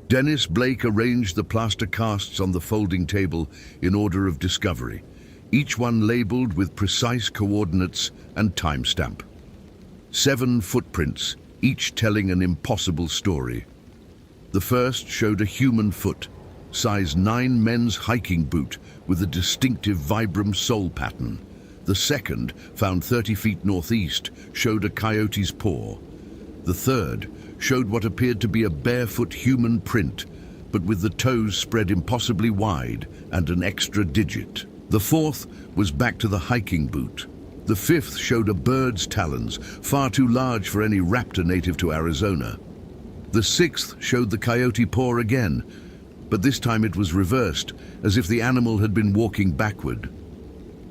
Dennis Blake arranged the plaster casts on the folding table in order of discovery, each one labeled with precise coordinates and timestamp. 7 footprints, each telling an impossible story. The first showed a human foot, size 9 men's hiking boot with a distinctive Vibram sole pattern. The second, found 30 feet northeast, showed a coyote's paw. The third showed what appeared to be a barefoot human print, but with the toes spread impossibly wide and an extra digit. The fourth was back to the hiking boot. The fifth showed a bird's talons, far too large for any raptor native to Arizona. The sixth showed the coyote paw again, but this time it was reversed, as if the animal had been walking backward.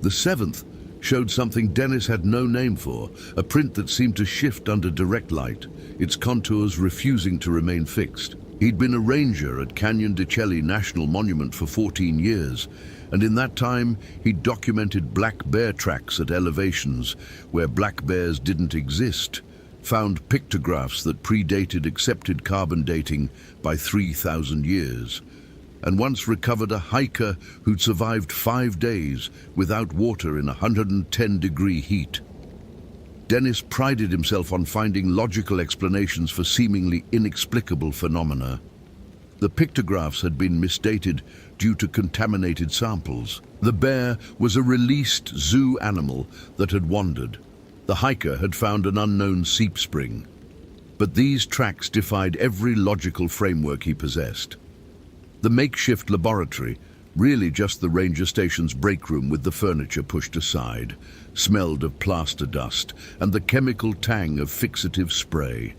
The seventh showed something Dennis had no name for, a print that seemed to shift under direct light, its contours refusing to remain fixed. He'd been a ranger at Canyon de Chelly National Monument for 14 years, and in that time he'd documented black bear tracks at elevations where black bears didn't exist, found pictographs that predated accepted carbon dating by 3,000 years, and once recovered a hiker who'd survived 5 days without water in 110-degree heat. Dennis prided himself on finding logical explanations for seemingly inexplicable phenomena. The pictographs had been misdated due to contaminated samples. The bear was a released zoo animal that had wandered. The hiker had found an unknown seep spring. But these tracks defied every logical framework he possessed. The makeshift laboratory, really just the ranger station's break room with the furniture pushed aside, smelled of plaster dust and the chemical tang of fixative spray.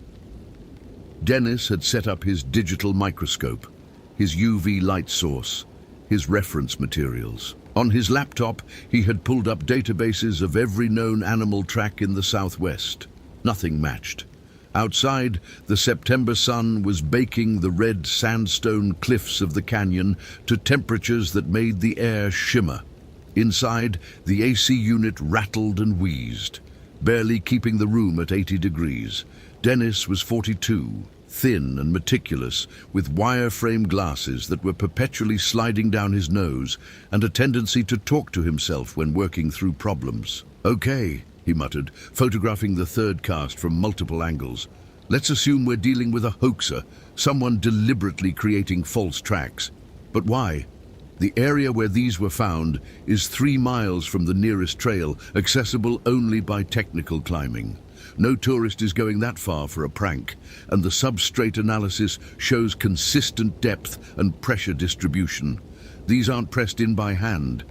Dennis had set up his digital microscope, his UV light source, his reference materials. On his laptop, he had pulled up databases of every known animal track in the Southwest. Nothing matched. Outside, the September sun was baking the red sandstone cliffs of the canyon to temperatures that made the air shimmer. Inside, the AC unit rattled and wheezed, barely keeping the room at 80 degrees. Dennis was 42, thin and meticulous, with wire-frame glasses that were perpetually sliding down his nose and a tendency to talk to himself when working through problems. "Okay," he muttered, photographing the third cast from multiple angles. "Let's assume we're dealing with a hoaxer, someone deliberately creating false tracks. But why? The area where these were found is 3 miles from the nearest trail, accessible only by technical climbing. No tourist is going that far for a prank, and the substrate analysis shows consistent depth and pressure distribution. These aren't pressed in by hand.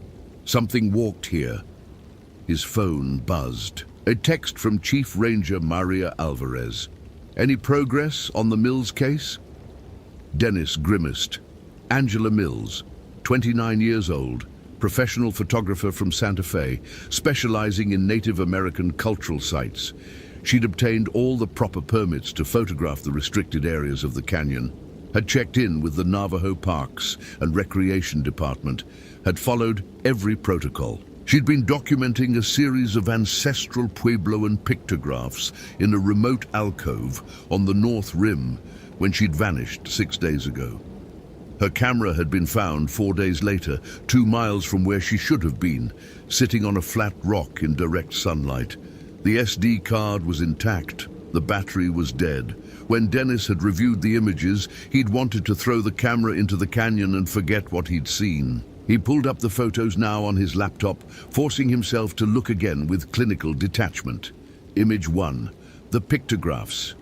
Something walked here." His phone buzzed. A text from Chief Ranger Maria Alvarez. "Any progress on the Mills case?" Dennis grimaced. Angela Mills, 29 years old, professional photographer from Santa Fe, specializing in Native American cultural sites. She'd obtained all the proper permits to photograph the restricted areas of the canyon, had checked in with the Navajo Parks and Recreation Department, had followed every protocol. She'd been documenting a series of ancestral Puebloan pictographs in a remote alcove on the North Rim when she'd vanished 6 days ago. Her camera had been found 4 days later, 2 miles from where she should have been, sitting on a flat rock in direct sunlight. The SD card was intact. The battery was dead. When Dennis had reviewed the images, he'd wanted to throw the camera into the canyon and forget what he'd seen. He pulled up the photos now on his laptop, forcing himself to look again with clinical detachment. Image 1. The pictographs.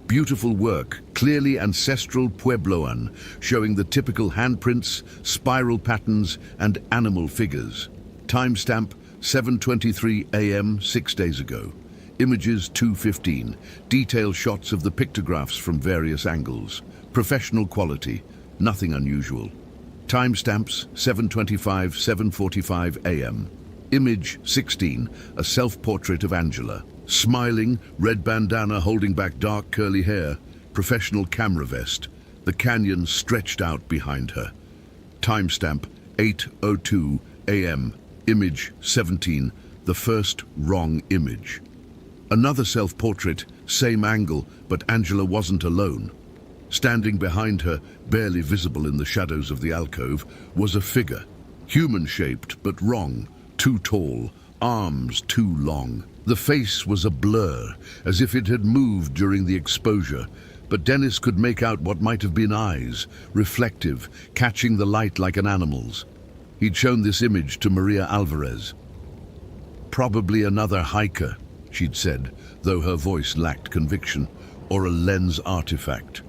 Beautiful work, clearly ancestral Puebloan, showing the typical handprints, spiral patterns, and animal figures. Timestamp 7:23 a.m. 6 days ago. Images 2:15. Detailed shots of the pictographs from various angles. Professional quality. Nothing unusual. Timestamps 7:25, 7:45 a.m. Image 16. A self-portrait of Angela. Smiling, red bandana holding back dark curly hair. Professional camera vest. The canyon stretched out behind her. Timestamp 8:02 a.m. Image 17, the first wrong image. Another self-portrait, same angle, but Angela wasn't alone. Standing behind her, barely visible in the shadows of the alcove, was a figure. Human-shaped, but wrong. Too tall, arms too long. The face was a blur, as if it had moved during the exposure, but Dennis could make out what might have been eyes, reflective, catching the light like an animal's. He'd shown this image to Maria Alvarez. "Probably another hiker," she'd said, though her voice lacked conviction, "or a lens artifact."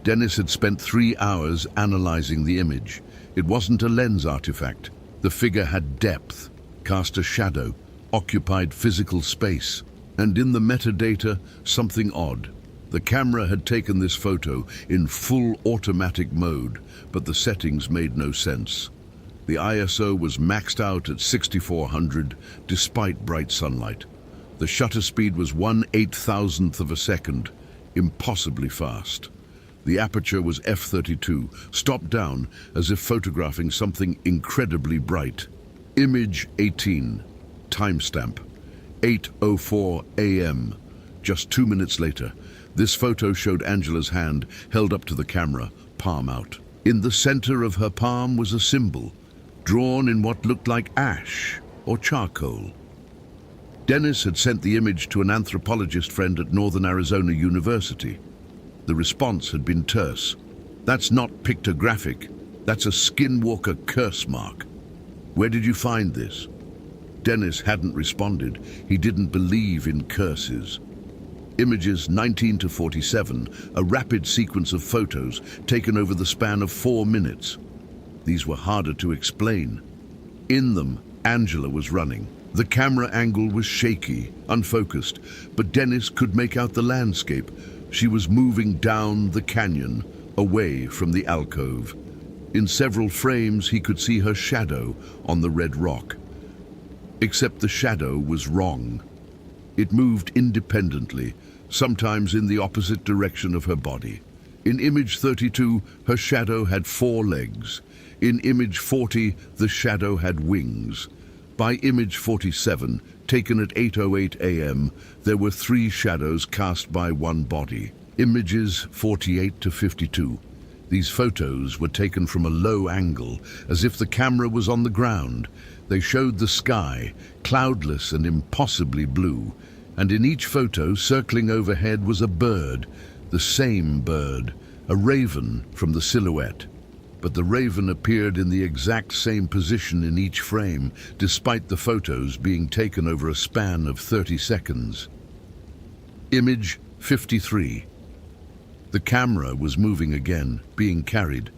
Dennis had spent 3 hours analyzing the image. It wasn't a lens artifact. The figure had depth, cast a shadow, occupied physical space. And in the metadata, something odd. The camera had taken this photo in full automatic mode, but the settings made no sense. The ISO was maxed out at 6400 despite bright sunlight. The shutter speed was 1/8000th of a second, impossibly fast. The aperture was f32, stopped down as if photographing something incredibly bright. Image 18, timestamp, 8:04 a.m. Just 2 minutes later, this photo showed Angela's hand held up to the camera, palm out. In the center of her palm was a symbol, drawn in what looked like ash or charcoal. Dennis had sent the image to an anthropologist friend at Northern Arizona University. The response had been terse. "That's not pictographic. That's a skinwalker curse mark. Where did you find this?" Dennis hadn't responded. He didn't believe in curses. Images 19 to 47, a rapid sequence of photos taken over the span of 4 minutes. These were harder to explain. In them, Angela was running. The camera angle was shaky, unfocused, but Dennis could make out the landscape. She was moving down the canyon, away from the alcove. In several frames, he could see her shadow on the red rock. Except the shadow was wrong. It moved independently, sometimes in the opposite direction of her body. In image 32, her shadow had 4 legs. In image 40, the shadow had wings. By image 47, taken at 8:08 a.m., there were 3 shadows cast by one body. Images 48 to 52. These photos were taken from a low angle, as if the camera was on the ground. They showed the sky, cloudless and impossibly blue, and in each photo, circling overhead, was a bird, the same bird, a raven from the silhouette. But the raven appeared in the exact same position in each frame, despite the photos being taken over a span of 30 seconds. Image 53. The camera was moving again, being carried.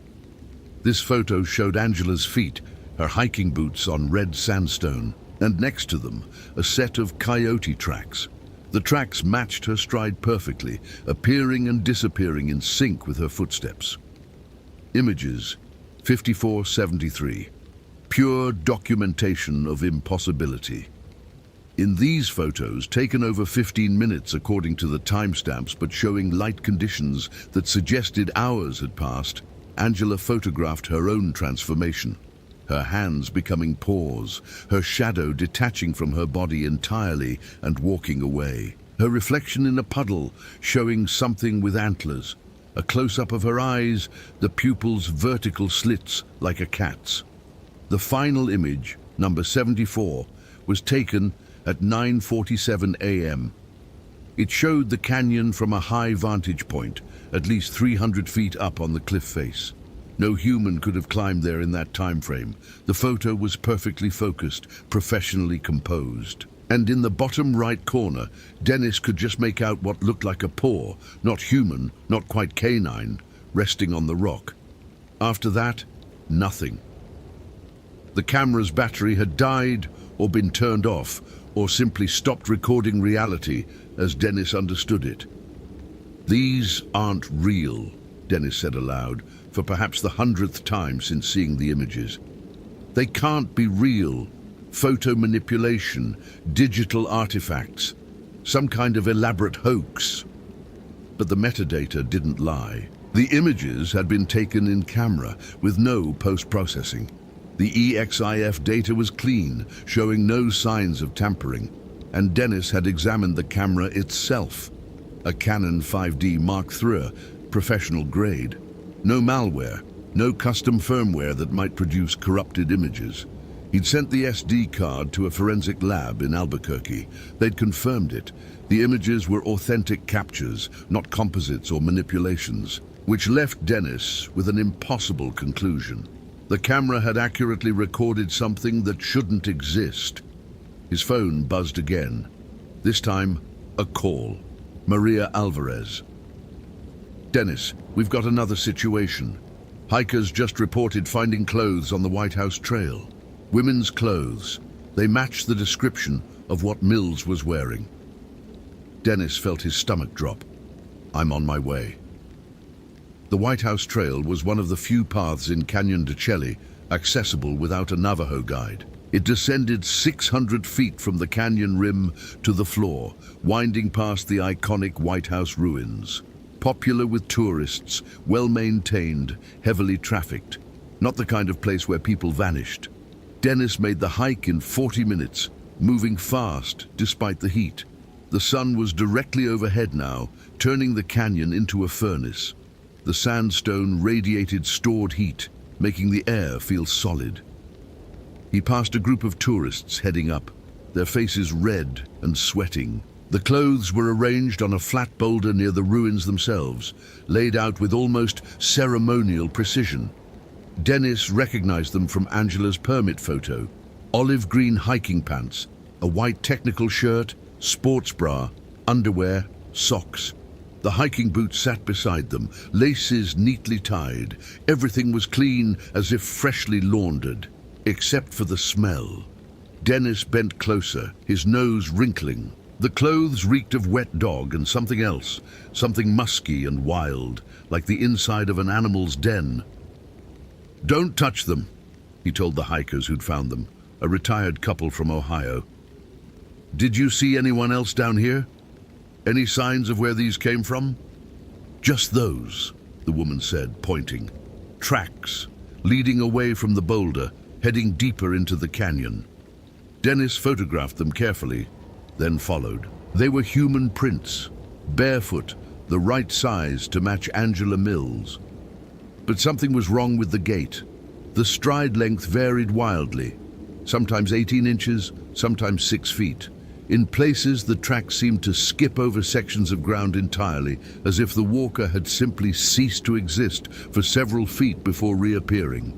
This photo showed Angela's feet, her hiking boots on red sandstone, and next to them, a set of coyote tracks. The tracks matched her stride perfectly, appearing and disappearing in sync with her footsteps. Images 5473. Pure documentation of impossibility. In these photos, taken over 15 minutes according to the timestamps, but showing light conditions that suggested hours had passed, Angela photographed her own transformation. Her hands becoming paws, her shadow detaching from her body entirely and walking away. Her reflection in a puddle, showing something with antlers. A close-up of her eyes, the pupils vertical slits like a cat's. The final image, number 74, was taken at 9:47 a.m. It showed the canyon from a high vantage point, at least 300 feet up on the cliff face. No human could have climbed there in that time frame. The photo was perfectly focused, professionally composed. And in the bottom right corner, Dennis could just make out what looked like a paw, not human, not quite canine, resting on the rock. After that, nothing. The camera's battery had died or been turned off, or simply stopped recording reality as Dennis understood it. "These aren't real," Dennis said aloud, for perhaps the 100th time since seeing the images. "They can't be real. Photo manipulation, digital artifacts, some kind of elaborate hoax." But the metadata didn't lie. The images had been taken in camera with no post-processing. The EXIF data was clean, showing no signs of tampering. And Dennis had examined the camera itself, a Canon 5D Mark III, professional grade. No malware, no custom firmware that might produce corrupted images. He'd sent the SD card to a forensic lab in Albuquerque. They'd confirmed it. The images were authentic captures, not composites or manipulations, which left Dennis with an impossible conclusion. The camera had accurately recorded something that shouldn't exist. His phone buzzed again. This time, a call. Maria Alvarez. "Dennis, we've got another situation. Hikers just reported finding clothes on the White House Trail. Women's clothes. They matched the description of what Mills was wearing." Dennis felt his stomach drop. "I'm on my way." The White House Trail was one of the few paths in Canyon de Chelly accessible without a Navajo guide. It descended 600 feet from the canyon rim to the floor, winding past the iconic White House ruins. Popular with tourists, well-maintained, heavily trafficked. Not the kind of place where people vanished. Dennis made the hike in 40 minutes, moving fast despite the heat. The sun was directly overhead now, turning the canyon into a furnace. The sandstone radiated stored heat, making the air feel solid. He passed a group of tourists heading up, their faces red and sweating. The clothes were arranged on a flat boulder near the ruins themselves, laid out with almost ceremonial precision. Dennis recognized them from Angela's permit photo. Olive green hiking pants, a white technical shirt, sports bra, underwear, socks. The hiking boots sat beside them, laces neatly tied. Everything was clean, as if freshly laundered, except for the smell. Dennis bent closer, his nose wrinkling. The clothes reeked of wet dog and something else, something musky and wild, like the inside of an animal's den. "Don't touch them," he told the hikers who'd found them, a retired couple from Ohio. "Did you see anyone else down here? Any signs of where these came from?" "Just those," the woman said, pointing. "Tracks, leading away from the boulder, heading deeper into the canyon." Dennis photographed them carefully, then followed. They were human prints, barefoot, the right size to match Angela Mills. But something was wrong with the gait. The stride length varied wildly, sometimes 18 inches, sometimes 6 feet. In places, the tracks seemed to skip over sections of ground entirely, as if the walker had simply ceased to exist for several feet before reappearing.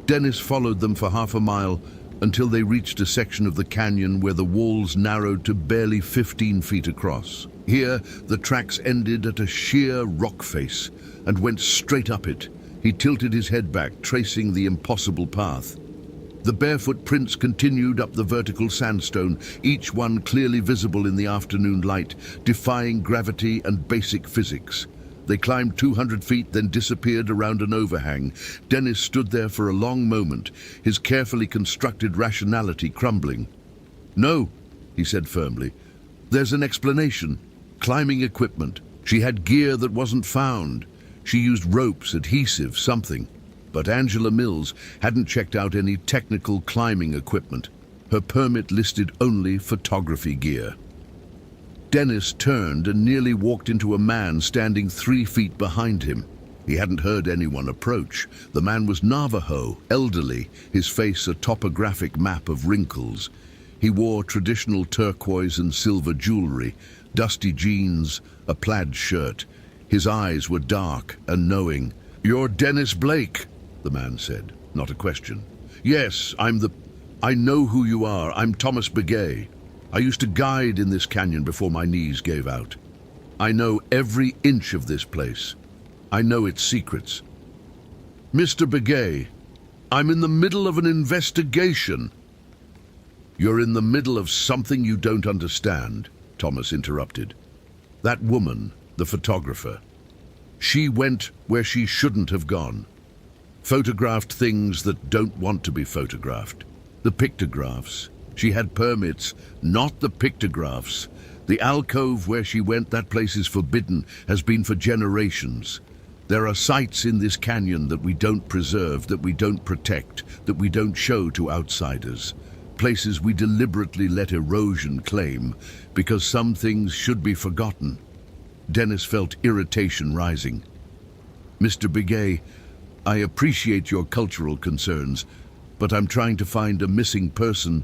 Dennis followed them for half a mile until they reached a section of the canyon where the walls narrowed to barely 15 feet across. Here, the tracks ended at a sheer rock face and went straight up it. He tilted his head back, tracing the impossible path. The barefoot prints continued up the vertical sandstone, each one clearly visible in the afternoon light, defying gravity and basic physics. They climbed 200 feet, then disappeared around an overhang. Dennis stood there for a long moment, his carefully constructed rationality crumbling. "No," he said firmly. "There's an explanation. Climbing equipment. She had gear that wasn't found. She used ropes, adhesive, something. But Angela Mills hadn't checked out any technical climbing equipment. Her permit listed only photography gear." Dennis turned and nearly walked into a man standing 3 feet behind him. He hadn't heard anyone approach. The man was Navajo, elderly, his face a topographic map of wrinkles. He wore traditional turquoise and silver jewelry, dusty jeans, a plaid shirt. His eyes were dark and knowing. "You're Dennis Blake," the man said, not a question. "Yes, I know who you are. I'm Thomas Begay. I used to guide in this canyon before my knees gave out. I know every inch of this place. I know its secrets." "Mr. Begay, I'm in the middle of an investigation." "You're in the middle of something you don't understand," Thomas interrupted. "That woman, the photographer, she went where she shouldn't have gone. Photographed things that don't want to be photographed. The pictographs. She had permits, not the pictographs. The alcove where she went, that place is forbidden, has been for generations. There are sites in this canyon that we don't preserve, that we don't protect, that we don't show to outsiders. Places we deliberately let erosion claim, because some things should be forgotten." Dennis felt irritation rising. Mr. Begay, I appreciate your cultural concerns, but I'm trying to find a missing person.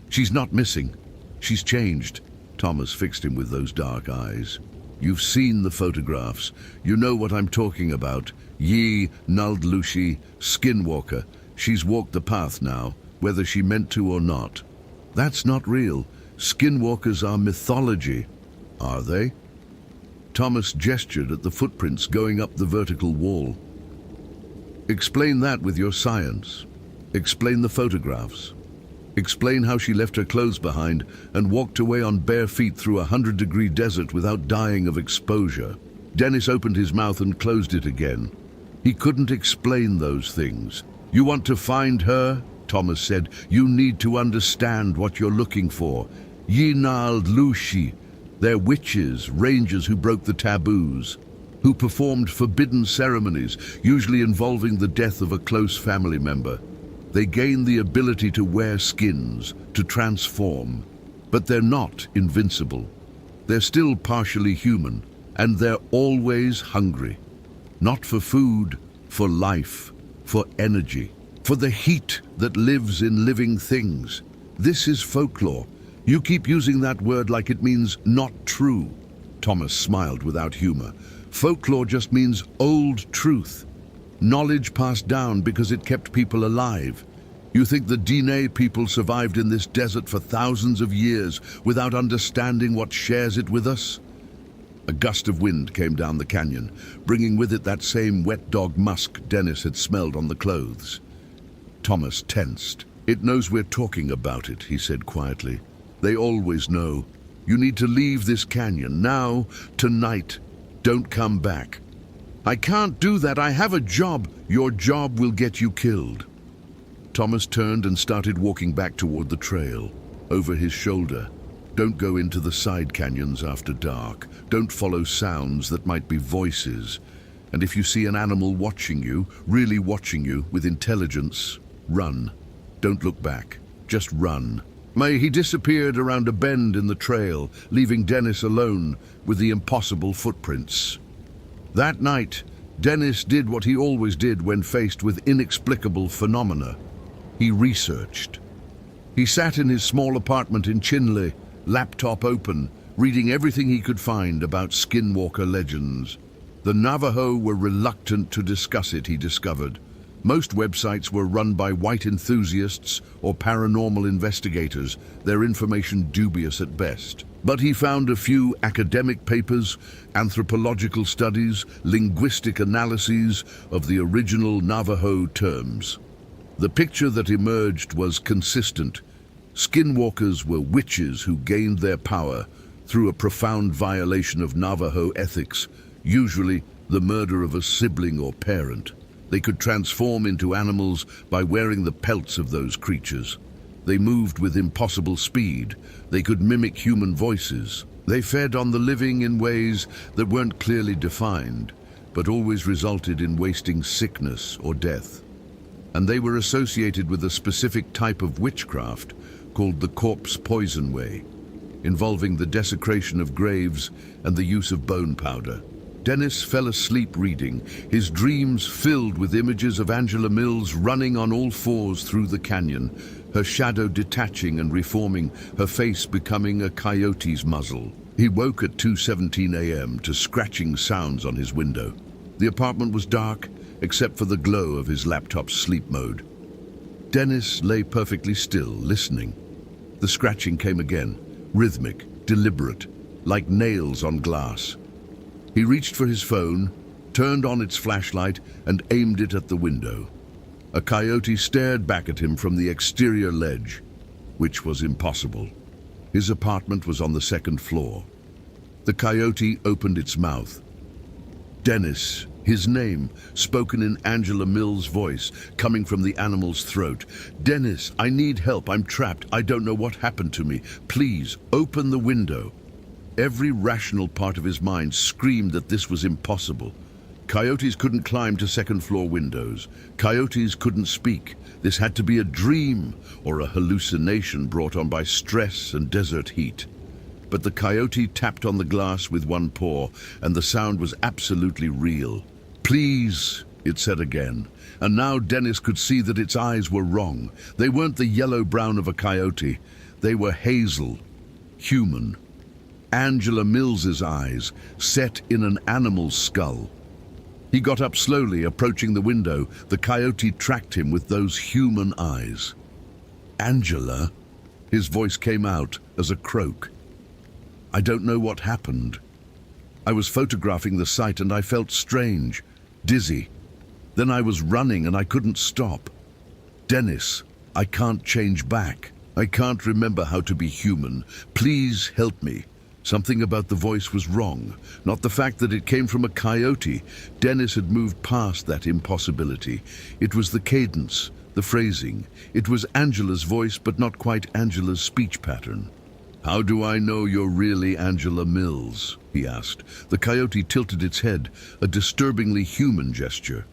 She's not missing. She's changed. Thomas fixed him with those dark eyes. You've seen the photographs. You know what I'm talking about. Yi Naldlushi, Skinwalker. She's walked the path now, whether she meant to or not. That's not real. Skinwalkers are mythology. Are they? Thomas gestured at the footprints going up the vertical wall. Explain that with your science. Explain the photographs. Explain how she left her clothes behind and walked away on bare feet through a 100-degree desert without dying of exposure. Dennis opened his mouth and closed it again. He couldn't explain those things. You want to find her? Thomas said. You need to understand what you're looking for. Yinald Lushi. They're witches, rangers who broke the taboos, who performed forbidden ceremonies, usually involving the death of a close family member. They gain the ability to wear skins, to transform, but they're not invincible. They're still partially human, and they're always hungry. Not for food, for life, for energy, for the heat that lives in living things. This is folklore. You keep using that word like it means not true. Thomas smiled without humor. Folklore just means old truth. Knowledge passed down because it kept people alive. You think the Diné people survived in this desert for thousands of years without understanding what shares it with us? A gust of wind came down the canyon, bringing with it that same wet dog musk Dennis had smelled on the clothes. Thomas tensed. It knows we're talking about it, he said quietly. They always know. You need to leave this canyon now, tonight. Don't come back. I can't do that. I have a job. Your job will get you killed. Thomas turned and started walking back toward the trail, over his shoulder. Don't go into the side canyons after dark. Don't follow sounds that might be voices. And if you see an animal watching you, really watching you, with intelligence, run. Don't look back. Just run. He disappeared around a bend in the trail, leaving Dennis alone with the impossible footprints. That night, Dennis did what he always did when faced with inexplicable phenomena. He researched. He sat in his small apartment in Chinle, laptop open, reading everything he could find about Skinwalker legends. The Navajo were reluctant to discuss it, he discovered. Most websites were run by white enthusiasts or paranormal investigators, their information dubious at best. But he found a few academic papers, anthropological studies, linguistic analyses of the original Navajo terms. The picture that emerged was consistent. Skinwalkers were witches who gained their power through a profound violation of Navajo ethics, usually the murder of a sibling or parent. They could transform into animals by wearing the pelts of those creatures. They moved with impossible speed. They could mimic human voices. They fed on the living in ways that weren't clearly defined, but always resulted in wasting sickness or death. And they were associated with a specific type of witchcraft called the corpse poison way, involving the desecration of graves and the use of bone powder. Dennis fell asleep reading, his dreams filled with images of Angela Mills running on all fours through the canyon, her shadow detaching and reforming, her face becoming a coyote's muzzle. He woke at 2:17 a.m. to scratching sounds on his window. The apartment was dark, except for the glow of his laptop's sleep mode. Dennis lay perfectly still, listening. The scratching came again, rhythmic, deliberate, like nails on glass. He reached for his phone, turned on its flashlight, and aimed it at the window. A coyote stared back at him from the exterior ledge, which was impossible. His apartment was on the second floor. The coyote opened its mouth. Dennis, his name, spoken in Angela Mills' voice, coming from the animal's throat. Dennis, I need help. I'm trapped. I don't know what happened to me. Please, open the window. Every rational part of his mind screamed that this was impossible. Coyotes couldn't climb to second-floor windows. Coyotes couldn't speak. This had to be a dream or a hallucination brought on by stress and desert heat. but the coyote tapped on the glass with one paw, and the sound was absolutely real. "Please," it said again, and now Dennis could see that its eyes were wrong. They weren't the yellow-brown of a coyote. They were hazel, human. Angela Mills's eyes, set in an animal's skull. He got up slowly, approaching the window. The coyote tracked him with those human eyes. "Angela?" His voice came out as a croak. "I don't know what happened. I was photographing the site and I felt strange, dizzy. Then I was running and I couldn't stop. Dennis, I can't change back. I can't remember how to be human. Please help me." Something about the voice was wrong, not the fact that it came from a coyote. Dennis had moved past that impossibility. It was the cadence, the phrasing. It was Angela's voice, but not quite Angela's speech pattern. "How do I know you're really Angela Mills?" he asked. The coyote tilted its head, a disturbingly human gesture.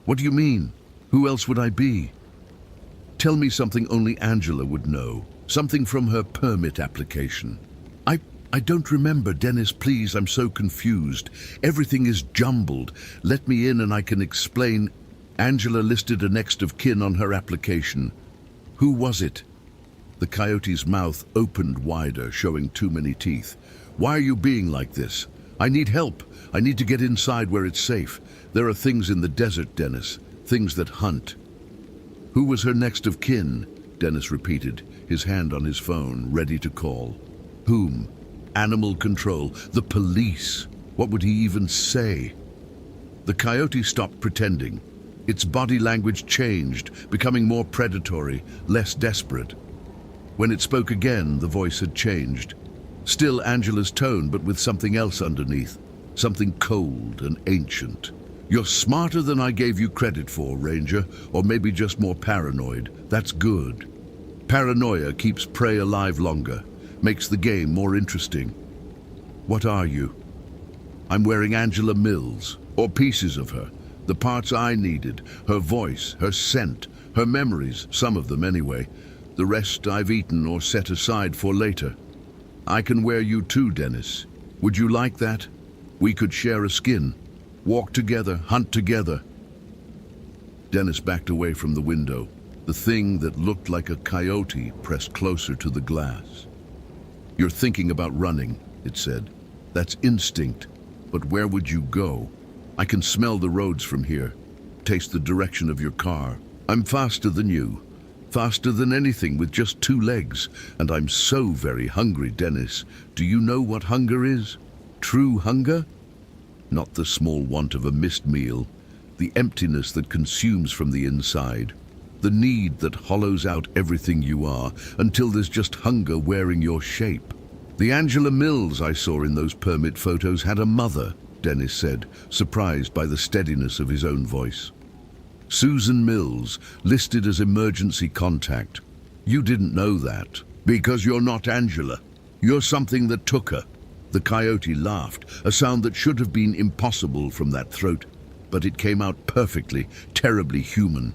"What do you mean? Who else would I be?" "Tell me something only Angela would know. Something from her permit application." I don't remember, Dennis, please, I'm so confused. Everything is jumbled. Let me in and I can explain. Angela listed a next of kin on her application. Who was it? The coyote's mouth opened wider, showing too many teeth. "Why are you being like this? I need help. I need to get inside where it's safe. There are things in the desert, Dennis, things that hunt." "Who was her next of kin?" Dennis repeated, his hand on his phone, ready to call. Whom? Animal control, the police. What would he even say? The coyote stopped pretending. Its body language changed, becoming more predatory, less desperate. When it spoke again, the voice had changed. Still Angela's tone, but with something else underneath. Something cold and ancient. "You're smarter than I gave you credit for, Ranger, or maybe just more paranoid. That's good. Paranoia keeps prey alive longer, makes the game more interesting." "What are you?" "I'm wearing Angela Mills, or pieces of her. The parts I needed, her voice, her scent, her memories, some of them anyway. The rest I've eaten or set aside for later. I can wear you too, Dennis. Would you like that? We could share a skin, walk together, hunt together." Dennis backed away from the window. The thing that looked like a coyote pressed closer to the glass. "You're thinking about running," it said. "That's instinct. But where would you go? I can smell the roads from here, taste the direction of your car. I'm faster than you, faster than anything with just 2 legs, and I'm so very hungry, Dennis. Do you know what hunger is? True hunger? Not the small want of a missed meal, the emptiness that consumes from the inside, the need that hollows out everything you are until there's just hunger wearing your shape. The Angela Mills I saw in those permit photos had a mother," Dennis said, surprised by the steadiness of his own voice. "Susan Mills, listed as emergency contact. You didn't know that, because you're not Angela. You're something that took her." The coyote laughed, a sound that should have been impossible from that throat, but it came out perfectly, terribly human.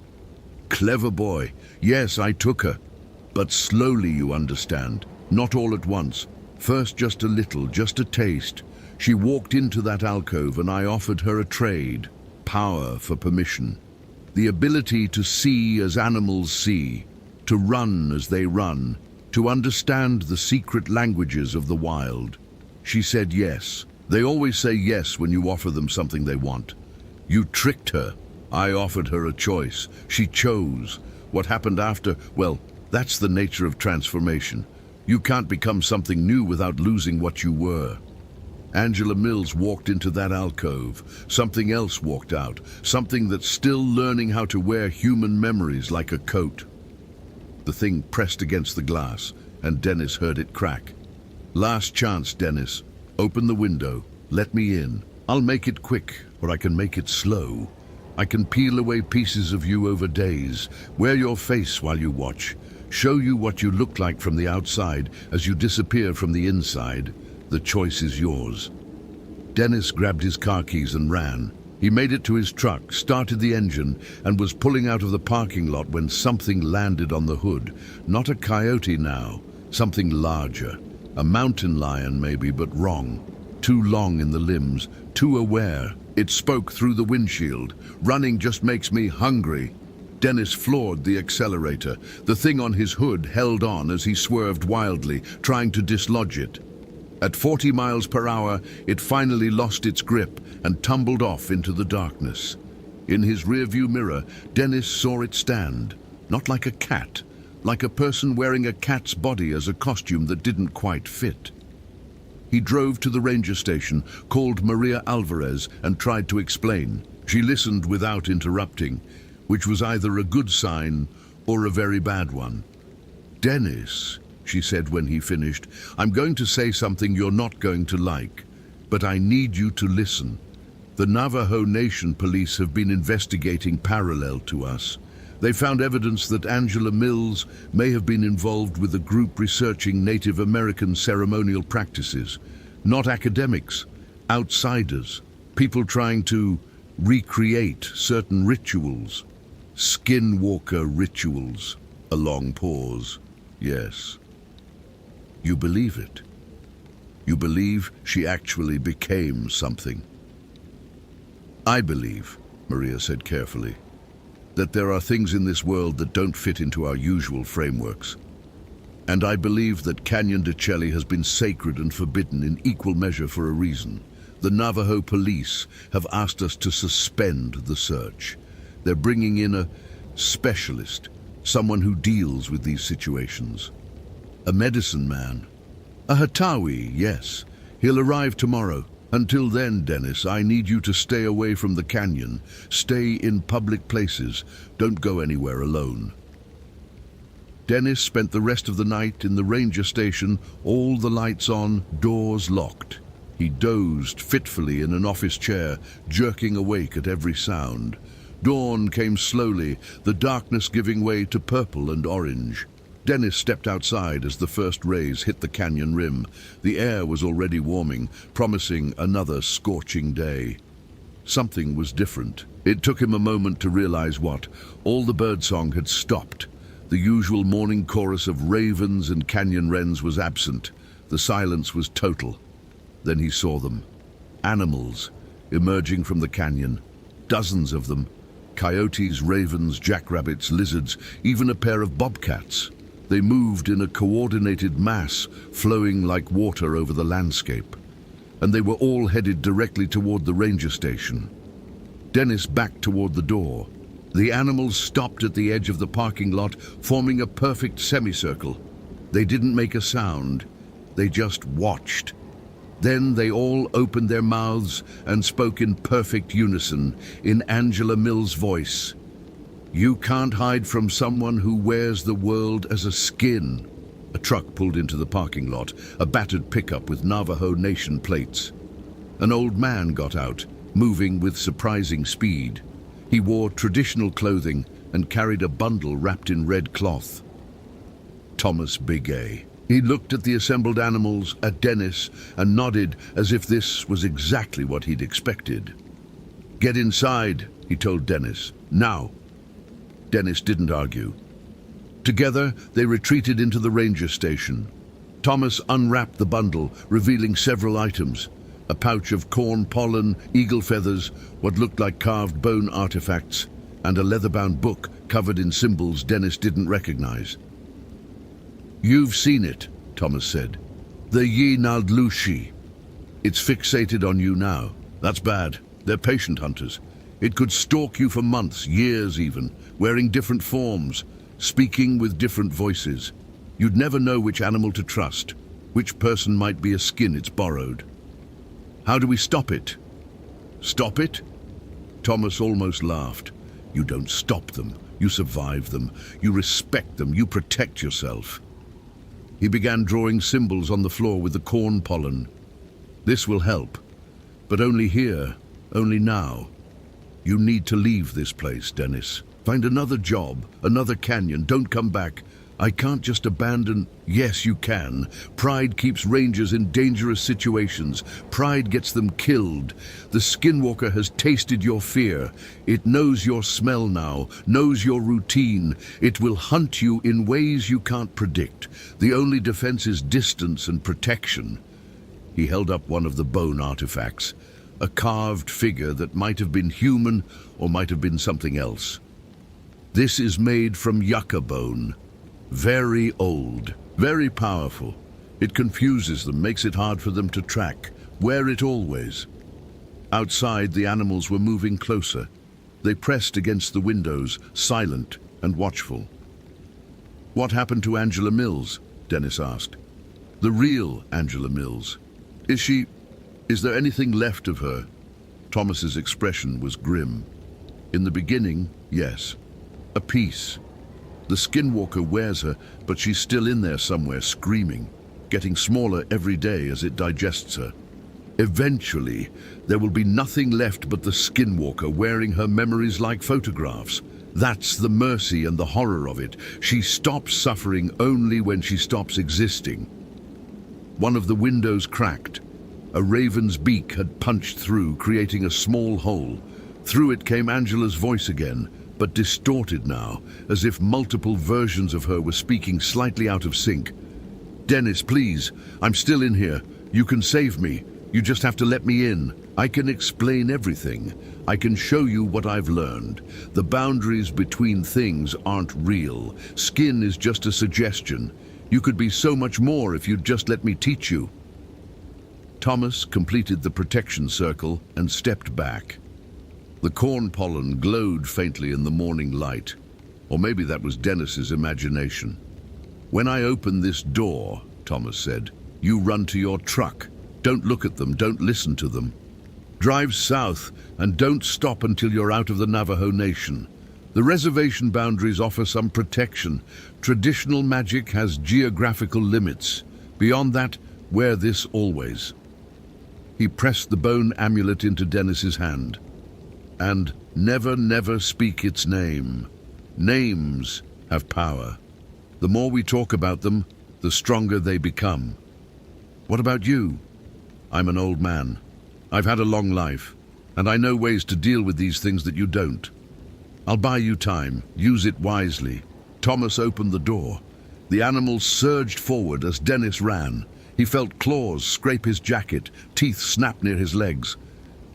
"Clever boy. Yes, I took her. But slowly, you understand. Not all at once. First just a little, just a taste. She walked into that alcove and I offered her a trade. Power for permission. The ability to see as animals see. To run as they run. To understand the secret languages of the wild. She said yes. They always say yes when you offer them something they want. You tricked her. I offered her a choice. She chose. What happened after? Well, that's the nature of transformation. You can't become something new without losing what you were. Angela Mills walked into that alcove. Something else walked out. Something that's still learning how to wear human memories like a coat. The thing pressed against the glass, and Dennis heard it crack. "Last chance, Dennis. Open the window. Let me in. I'll make it quick, or I can make it slow. I can peel away pieces of you over days, wear your face while you watch, show you what you look like from the outside as you disappear from the inside. The choice is yours." Dennis grabbed his car keys and ran. He made it to his truck, started the engine, and was pulling out of the parking lot when something landed on the hood. Not a coyote now, something larger. A mountain lion maybe, but wrong. Too long in the limbs, too aware. It spoke through the windshield. Running just makes me hungry. Dennis floored the accelerator. The thing on his hood held on as he swerved wildly, trying to dislodge it. At 40 miles per hour, it finally lost its grip and tumbled off into the darkness. In his rearview mirror, Dennis saw it stand, not like a cat, like a person wearing a cat's body as a costume that didn't quite fit. He drove to the ranger station, called Maria Alvarez, and tried to explain. She listened without interrupting, which was either a good sign or a very bad one. "Dennis," she said when he finished, "I'm going to say something you're not going to like, but I need you to listen. The Navajo Nation police have been investigating parallel to us. They found evidence that Angela Mills may have been involved with a group researching Native American ceremonial practices. Not academics, outsiders, people trying to recreate certain rituals. Skinwalker rituals." A long pause. "Yes. You believe it? You believe she actually became something?" "I believe," Maria said carefully, "that there are things in this world that don't fit into our usual frameworks. And I believe that Canyon de Chelly has been sacred and forbidden in equal measure for a reason. The Navajo police have asked us to suspend the search. They're bringing in a specialist, someone who deals with these situations. A medicine man. A Hatawi, yes. He'll arrive tomorrow. Until then, Dennis, I need you to stay away from the canyon. Stay in public places. Don't go anywhere alone." Dennis spent the rest of the night in the ranger station, all the lights on, doors locked. He dozed fitfully in an office chair, jerking awake at every sound. Dawn came slowly, the darkness giving way to purple and orange. Dennis stepped outside as the first rays hit the canyon rim. The air was already warming, promising another scorching day. Something was different. It took him a moment to realize what. All the birdsong had stopped. The usual morning chorus of ravens and canyon wrens was absent. The silence was total. Then he saw them. Animals emerging from the canyon. Dozens of them. Coyotes, ravens, jackrabbits, lizards, even a pair of bobcats. They moved in a coordinated mass, flowing like water over the landscape. And they were all headed directly toward the ranger station. Dennis backed toward the door. The animals stopped at the edge of the parking lot, forming a perfect semicircle. They didn't make a sound. They just watched. Then they all opened their mouths and spoke in perfect unison, in Angela Mills' voice. "You can't hide from someone who wears the world as a skin." A truck pulled into the parking lot, a battered pickup with Navajo Nation plates. An old man got out, moving with surprising speed. He wore traditional clothing and carried a bundle wrapped in red cloth. Thomas Bigay. He looked at the assembled animals, at Dennis, and nodded as if this was exactly what he'd expected. "Get inside," he told Dennis. "Now." Dennis didn't argue. Together, they retreated into the ranger station. Thomas unwrapped the bundle, revealing several items. A pouch of corn pollen, eagle feathers, what looked like carved bone artifacts, and a leather-bound book covered in symbols Dennis didn't recognize. "You've seen it," Thomas said. "The Yi Naldlushi. It's fixated on you now. That's bad. They're patient hunters. It could stalk you for months, years even, wearing different forms, speaking with different voices. You'd never know which animal to trust, which person might be a skin it's borrowed. How do we stop it?" "Stop it?" Thomas almost laughed. "You don't stop them. You survive them. You respect them. You protect yourself." He began drawing symbols on the floor with the corn pollen. "This will help, but only here, only now. You need to leave this place, Dennis. Find another job, another canyon. Don't come back I can't just abandon. Yes, you can. Pride keeps rangers in dangerous situations. Pride gets them killed. The Skinwalker has tasted your fear. It knows your smell now, knows your routine. It will hunt you in ways you can't predict. The only defense is distance and protection. He held up one of the bone artifacts, a carved figure that might have been human or might have been something else. This is made from yucca bone. Very old, very powerful. It confuses them, makes it hard for them to track. Wear it always. Outside, the animals were moving closer. They pressed against the windows, silent and watchful. What happened to Angela Mills? Dennis asked. The real Angela Mills. Is there anything left of her? Thomas's expression was grim. In the beginning, yes. A piece. The Skinwalker wears her, but she's still in there somewhere, screaming, getting smaller every day as it digests her. Eventually, there will be nothing left but the Skinwalker wearing her memories like photographs. That's the mercy and the horror of it. She stops suffering only when she stops existing. One of the windows cracked. A raven's beak had punched through, creating a small hole. Through it came Angela's voice again, but distorted now, as if multiple versions of her were speaking slightly out of sync. Dennis, please, I'm still in here. You can save me. You just have to let me in. I can explain everything. I can show you what I've learned. The boundaries between things aren't real. Skin is just a suggestion. You could be so much more if you'd just let me teach you. Thomas completed the protection circle and stepped back. The corn pollen glowed faintly in the morning light, or maybe that was Dennis's imagination. When I open this door, Thomas said, you run to your truck. Don't look at them, don't listen to them. Drive south and don't stop until you're out of the Navajo Nation. The reservation boundaries offer some protection. Traditional magic has geographical limits. Beyond that, wear this always. He pressed the bone amulet into Dennis's hand. And never speak its name. Names have power. The more we talk about them, the stronger they become. What about you? I'm an old man. I've had a long life, and I know ways to deal with these things that you don't. I'll buy you time. Use it wisely. Thomas opened the door. The animals surged forward as Dennis ran. He felt claws scrape his jacket, teeth snap near his legs.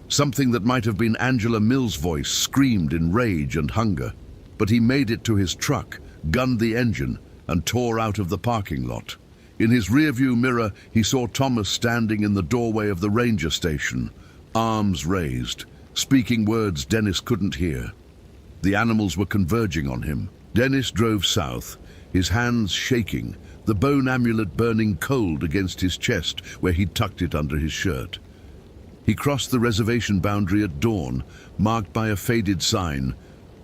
Something that might have been Angela Mills' voice screamed in rage and hunger. But he made it to his truck, gunned the engine, and tore out of the parking lot. In his rearview mirror, he saw Thomas standing in the doorway of the ranger station, arms raised, speaking words Dennis couldn't hear. The animals were converging on him. Dennis drove south, his hands shaking, the bone amulet burning cold against his chest where he tucked it under his shirt. He crossed the reservation boundary at dawn, marked by a faded sign,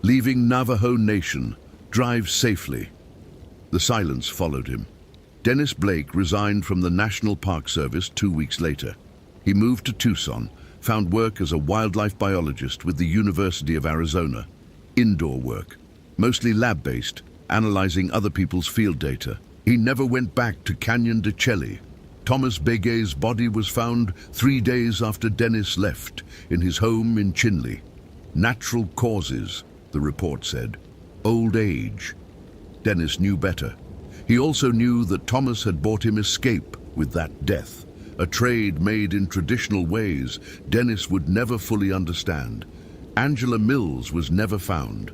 leaving Navajo Nation, drive safely. The silence followed him. Dennis Blake resigned from the National Park Service 2 weeks later. He moved to Tucson, found work as a wildlife biologist with the University of Arizona. Indoor work, mostly lab-based, analyzing other people's field data. He never went back to Canyon de Chelly. Thomas Begay's body was found 3 days after Dennis left, in his home in Chinle. Natural causes, the report said. Old age. Dennis knew better. He also knew that Thomas had bought him escape with that death, a trade made in traditional ways Dennis would never fully understand. Angela Mills was never found.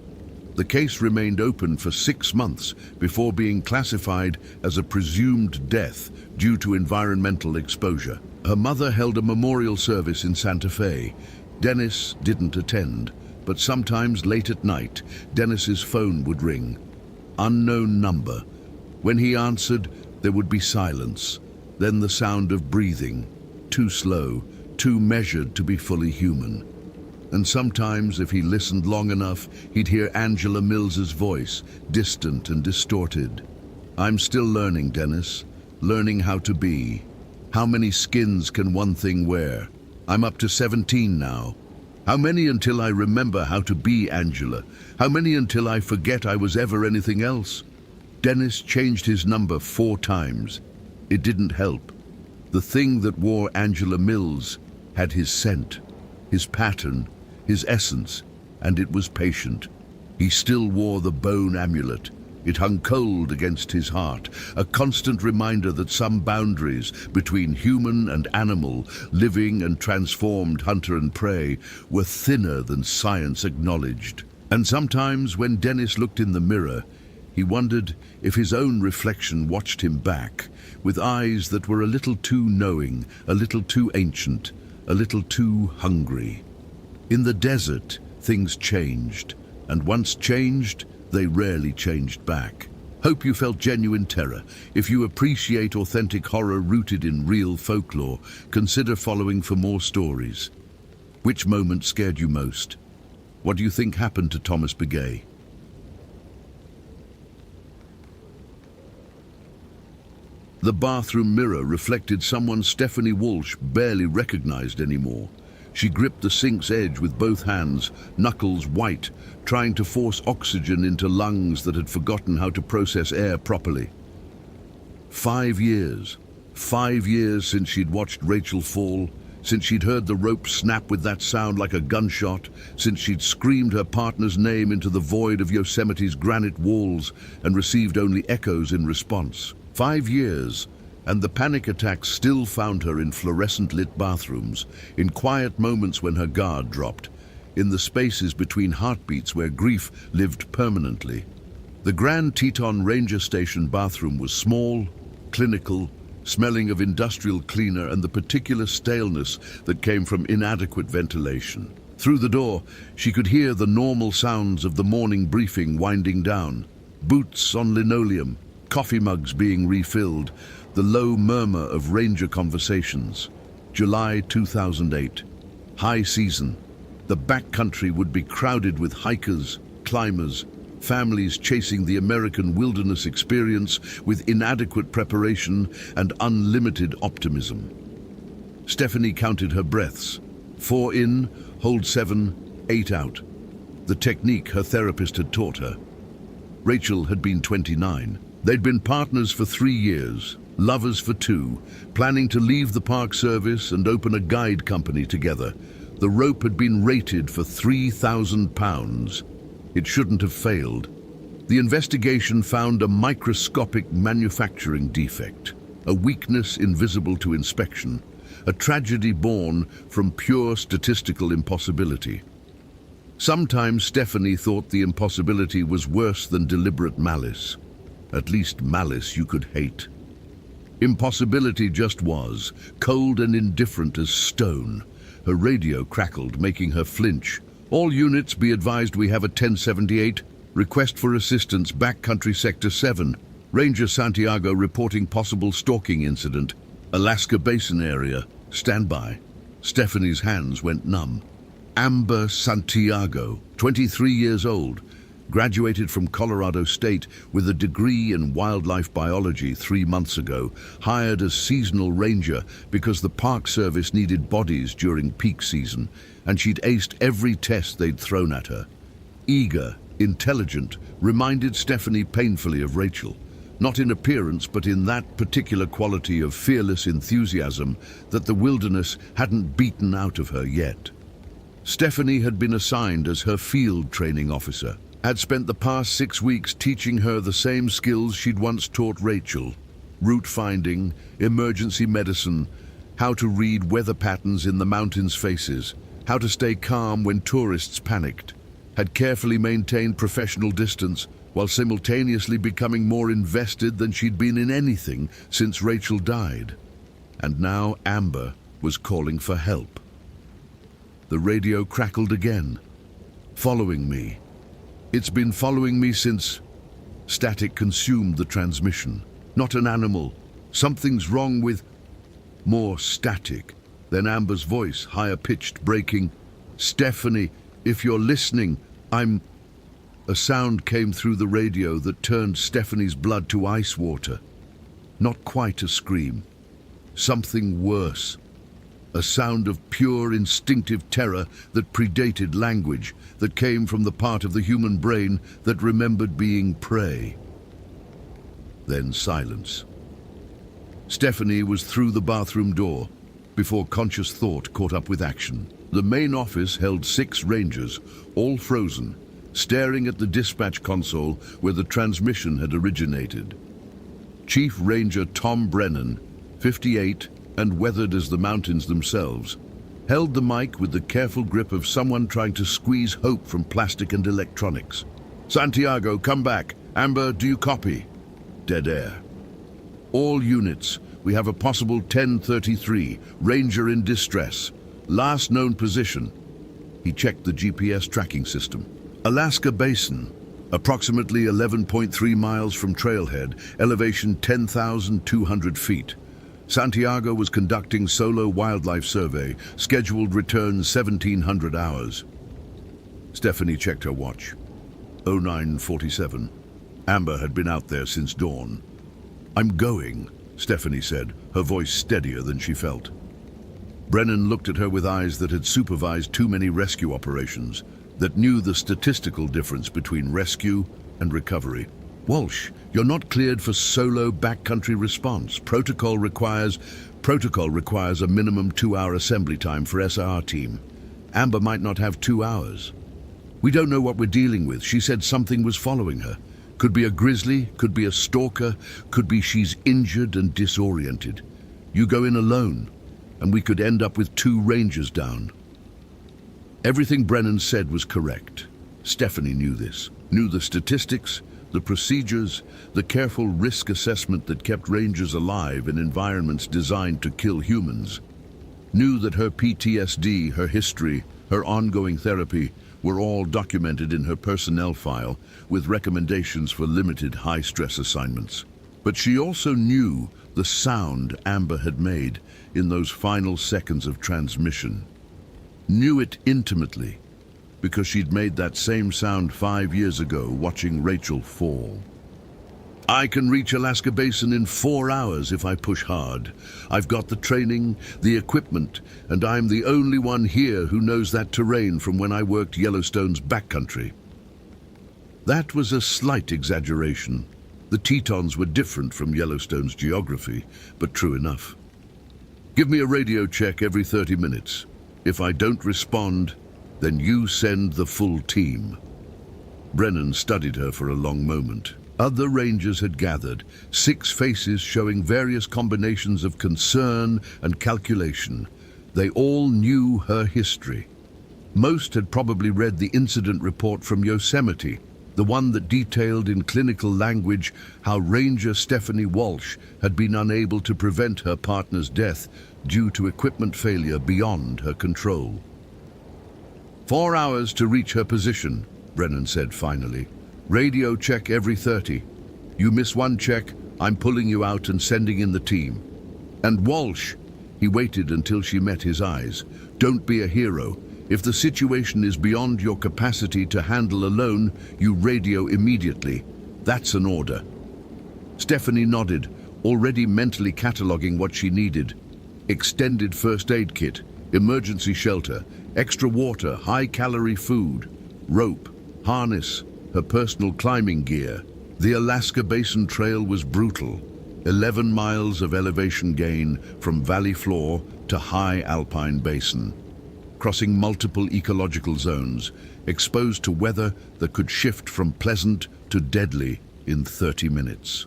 The case remained open for 6 months before being classified as a presumed death due to environmental exposure. Her mother held a memorial service in Santa Fe. Dennis didn't attend, but sometimes late at night, Dennis's phone would ring. Unknown number. When he answered, there would be silence, then the sound of breathing, too slow, too measured to be fully human. And sometimes, if he listened long enough, he'd hear Angela Mills's voice, distant and distorted. I'm still learning, Dennis. Learning how to be. How many skins can one thing wear? I'm up to 17 now. How many until I remember how to be Angela? How many until I forget I was ever anything else? Dennis changed his number 4 times. It didn't help. The thing that wore Angela Mills had his scent, his pattern, his essence, and it was patient. He still wore the bone amulet. It hung cold against his heart, a constant reminder that some boundaries between human and animal, living and transformed hunter and prey, were thinner than science acknowledged. And sometimes when Dennis looked in the mirror, he wondered if his own reflection watched him back, with eyes that were a little too knowing, a little too ancient, a little too hungry. In the desert, things changed, and once changed, they rarely changed back. Hope you felt genuine terror. If you appreciate authentic horror rooted in real folklore, consider following for more stories. Which moment scared you most? What do you think happened to Thomas Begay? The bathroom mirror reflected someone Stephanie Walsh barely recognized anymore. She gripped the sink's edge with both hands, knuckles white, trying to force oxygen into lungs that had forgotten how to process air properly. 5 years. 5 years since she'd watched Rachel fall, since she'd heard the rope snap with that sound like a gunshot, since she'd screamed her partner's name into the void of Yosemite's granite walls and received only echoes in response. 5 years. And the panic attacks still found her in fluorescent-lit bathrooms, in quiet moments when her guard dropped, in the spaces between heartbeats where grief lived permanently. The Grand Teton Ranger Station bathroom was small, clinical, smelling of industrial cleaner and the particular staleness that came from inadequate ventilation. Through the door, she could hear the normal sounds of the morning briefing winding down, boots on linoleum, coffee mugs being refilled, the low murmur of ranger conversations. July 2008. High season. The backcountry would be crowded with hikers, climbers, families chasing the American wilderness experience with inadequate preparation and unlimited optimism. Stephanie counted her breaths. 4 in, hold 7, 8 out. The technique her therapist had taught her. Rachel had been 29. They'd been partners for 3 years. Lovers for 2, planning to leave the Park Service and open a guide company together. The rope had been rated for £3,000. It shouldn't have failed. The investigation found a microscopic manufacturing defect, a weakness invisible to inspection, a tragedy born from pure statistical impossibility. Sometimes Stephanie thought the impossibility was worse than deliberate malice. At least malice you could hate. Impossibility just was, cold and indifferent as stone. Her radio crackled, making her flinch. All units be advised we have a 1078. Request for assistance, backcountry sector 7. Ranger Santiago reporting possible stalking incident. Alaska Basin area. Stand by. Stephanie's hands went numb. Amber Santiago, 23 years old. Graduated from Colorado State with a degree in wildlife biology 3 months ago, hired as seasonal ranger because the Park Service needed bodies during peak season, and she'd aced every test they'd thrown at her. Eager, intelligent, reminded Stephanie painfully of Rachel, not in appearance but in that particular quality of fearless enthusiasm that the wilderness hadn't beaten out of her yet. Stephanie had been assigned as her field training officer, had spent the past 6 weeks teaching her the same skills she'd once taught Rachel: route finding, emergency medicine, how to read weather patterns in the mountains' faces, how to stay calm when tourists panicked, had carefully maintained professional distance while simultaneously becoming more invested than she'd been in anything since Rachel died. And now Amber was calling for help. The radio crackled again. Following me. It's been following me since... Static consumed the transmission. Not an animal. Something's wrong with... More static. Then Amber's voice, higher pitched, breaking. Stephanie, if you're listening, I'm... A sound came through the radio that turned Stephanie's blood to ice water. Not quite a scream. Something worse. A sound of pure instinctive terror that predated language, that came from the part of the human brain that remembered being prey. then silence. Stephanie was through the bathroom door before conscious thought caught up with action. The main office held 6 rangers, all frozen, staring at the dispatch console where the transmission had originated. Chief Ranger Tom Brennan, 58 and weathered as the mountains themselves, held the mic with the careful grip of someone trying to squeeze hope from plastic and electronics. "Santiago, come back. Amber, do you copy?" Dead air. "All units, we have a possible 1033, Ranger in distress. Last known position." He checked the GPS tracking system. "Alaska Basin, approximately 11.3 miles from trailhead, elevation 10,200 feet. Santiago was conducting solo wildlife survey, scheduled return 1700 hours. Stephanie checked her watch. 09:47. Amber had been out there since dawn. "I'm going," Stephanie said, her voice steadier than she felt. Brennan looked at her with eyes that had supervised too many rescue operations, that knew the statistical difference between rescue and recovery. "Walsh, you're not cleared for solo backcountry response. Protocol requires a minimum 2-hour assembly time for SR team. Amber might not have 2 hours. We don't know what we're dealing with. She said something was following her. Could be a grizzly, could be a stalker, could be she's injured and disoriented. You go in alone, and we could end up with 2 rangers down." Everything Brennan said was correct. Stephanie knew this, knew the statistics, the procedures, the careful risk assessment that kept rangers alive in environments designed to kill humans. Knew that her PTSD, her history, her ongoing therapy were all documented in her personnel file with recommendations for limited high-stress assignments. But she also knew the sound Amber had made in those final seconds of transmission. Knew it intimately, because she'd made that same sound 5 years ago watching Rachel fall. "I can reach Alaska Basin in 4 hours if I push hard. I've got the training, the equipment, and I'm the only one here who knows that terrain from when I worked Yellowstone's backcountry." That was a slight exaggeration. The Tetons were different from Yellowstone's geography, but true enough. "Give me a radio check every 30 minutes. If I don't respond, then you send the full team." Brennan studied her for a long moment. Other rangers had gathered, 6 faces showing various combinations of concern and calculation. They all knew her history. Most had probably read the incident report from Yosemite, the one that detailed in clinical language how Ranger Stephanie Walsh had been unable to prevent her partner's death due to equipment failure beyond her control. 4 hours to reach her position, Brennan said finally. "Radio check every 30. You miss 1 check, I'm pulling you out and sending in the team. And Walsh," he waited until she met his eyes, "don't be a hero. If the situation is beyond your capacity to handle alone, you radio immediately. That's an order." Stephanie nodded, already mentally cataloging what she needed. Extended first aid kit, emergency shelter, extra water, high-calorie food, rope, harness, her personal climbing gear. The Alaska Basin Trail was brutal. 11 miles of elevation gain from valley floor to high alpine basin, crossing multiple ecological zones, exposed to weather that could shift from pleasant to deadly in 30 minutes.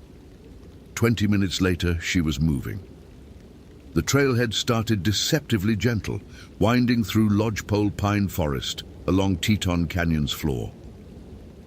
20 minutes later, she was moving. The trailhead started deceptively gentle, winding through lodgepole pine forest along Teton Canyon's floor.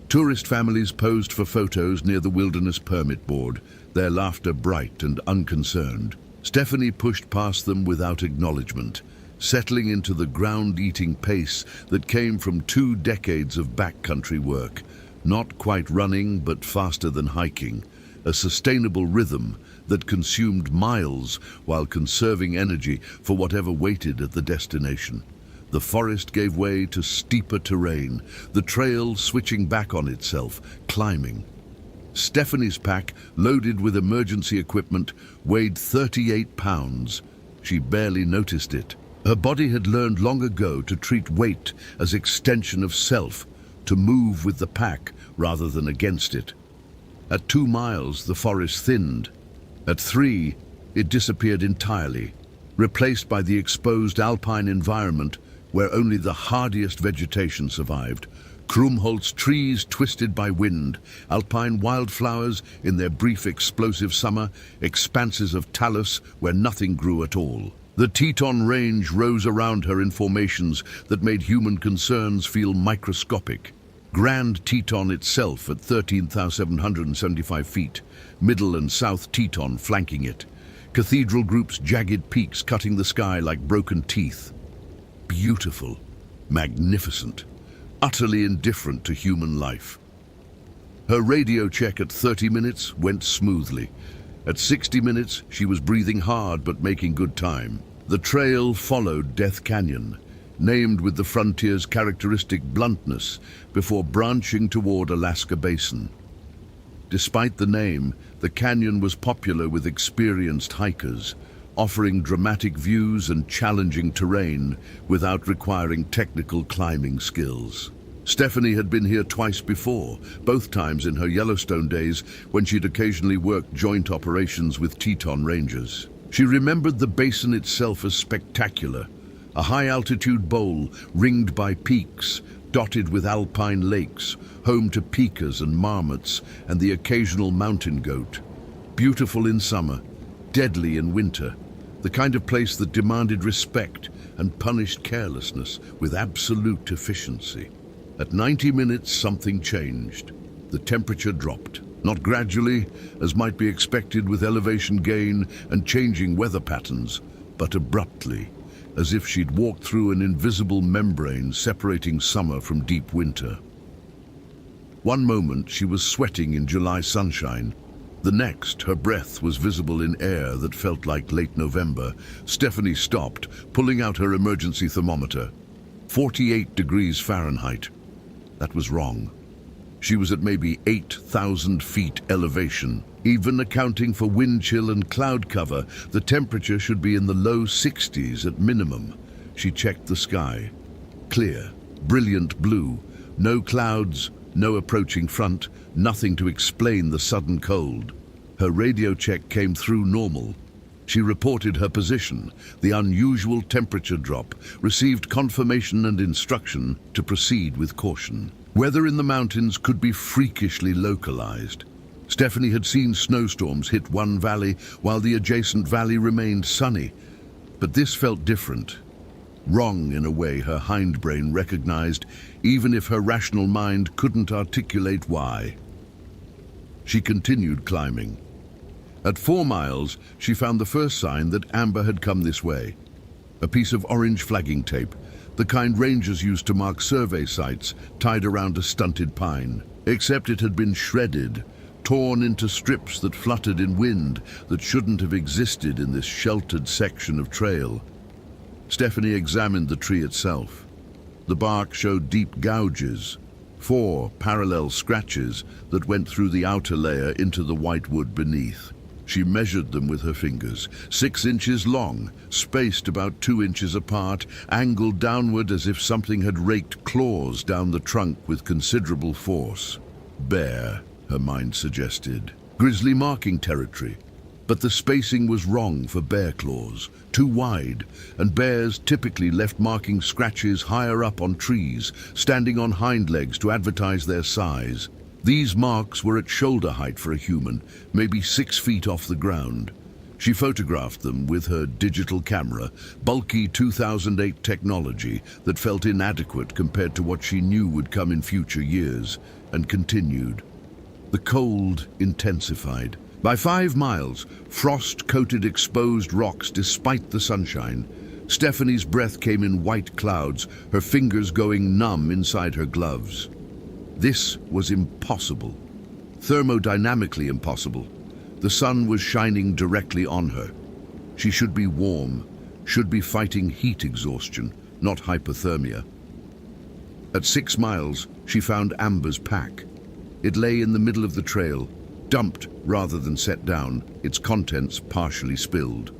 Tourist families posed for photos near the wilderness permit board, their laughter bright and unconcerned. Stephanie pushed past them without acknowledgement, settling into the ground-eating pace that came from 2 decades of backcountry work, not quite running but faster than hiking, a sustainable rhythm that consumed miles while conserving energy for whatever waited at the destination. The forest gave way to steeper terrain, the trail switching back on itself, climbing. Stephanie's pack, loaded with emergency equipment, weighed 38 pounds. She barely noticed it. Her body had learned long ago to treat weight as extension of self, to move with the pack rather than against it. At 2 miles, the forest thinned. At 3, it disappeared entirely, replaced by the exposed alpine environment where only the hardiest vegetation survived. Krummholz trees twisted by wind, alpine wildflowers in their brief explosive summer, expanses of talus where nothing grew at all. The Teton Range rose around her in formations that made human concerns feel microscopic. Grand Teton itself at 13,775 feet, Middle and South Teton flanking it. Cathedral Group's jagged peaks cutting the sky like broken teeth. Beautiful, magnificent, utterly indifferent to human life. Her radio check at 30 minutes went smoothly. At 60 minutes, she was breathing hard but making good time. The trail followed Death Canyon, named with the frontier's characteristic bluntness, before branching toward Alaska Basin. Despite the name, the canyon was popular with experienced hikers, offering dramatic views and challenging terrain without requiring technical climbing skills. Stephanie had been here twice before, both times in her Yellowstone days when she'd occasionally worked joint operations with Teton Rangers. She remembered the basin itself as spectacular, a high-altitude bowl ringed by peaks, dotted with alpine lakes, home to pikas and marmots and the occasional mountain goat. Beautiful in summer, deadly in winter, the kind of place that demanded respect and punished carelessness with absolute efficiency. At 90 minutes, something changed. The temperature dropped, not gradually, as might be expected with elevation gain and changing weather patterns, but abruptly, as if she'd walked through an invisible membrane separating summer from deep winter. One moment she was sweating in July sunshine. The next, her breath was visible in air that felt like late November. Stephanie stopped, pulling out her emergency thermometer. 48 degrees Fahrenheit. That was wrong. She was at maybe 8,000 feet elevation. Even accounting for wind chill and cloud cover, the temperature should be in the low 60s at minimum. She checked the sky. Clear, brilliant blue, no clouds, no approaching front, nothing to explain the sudden cold. Her radio check came through normal. She reported her position, the unusual temperature drop, received confirmation and instruction to proceed with caution. Weather in the mountains could be freakishly localized. Stephanie had seen snowstorms hit one valley while the adjacent valley remained sunny. But this felt different. Wrong in a way her hindbrain recognized, even if her rational mind couldn't articulate why. She continued climbing. At 4 miles, she found the first sign that Amber had come this way. A piece of orange flagging tape, the kind rangers used to mark survey sites, tied around a stunted pine. Except it had been shredded, torn into strips that fluttered in wind that shouldn't have existed in this sheltered section of trail. Stephanie examined the tree itself. The bark showed deep gouges, 4 parallel scratches that went through the outer layer into the white wood beneath. She measured them with her fingers, 6 inches long, spaced about 2 inches apart, angled downward as if something had raked claws down the trunk with considerable force. Bear, her mind suggested. Grizzly marking territory. But the spacing was wrong for bear claws, too wide, and bears typically left marking scratches higher up on trees, standing on hind legs to advertise their size. These marks were at shoulder height for a human, maybe 6 feet off the ground. She photographed them with her digital camera, bulky 2008 technology that felt inadequate compared to what she knew would come in future years, and continued. The cold intensified. By 5 miles, frost-coated exposed rocks despite the sunshine. Stephanie's breath came in white clouds, her fingers going numb inside her gloves. This was impossible. Thermodynamically impossible. The sun was shining directly on her. She should be warm, should be fighting heat exhaustion, not hypothermia. At 6 miles, she found Amber's pack. It lay in the middle of the trail, dumped rather than set down, its contents partially spilled.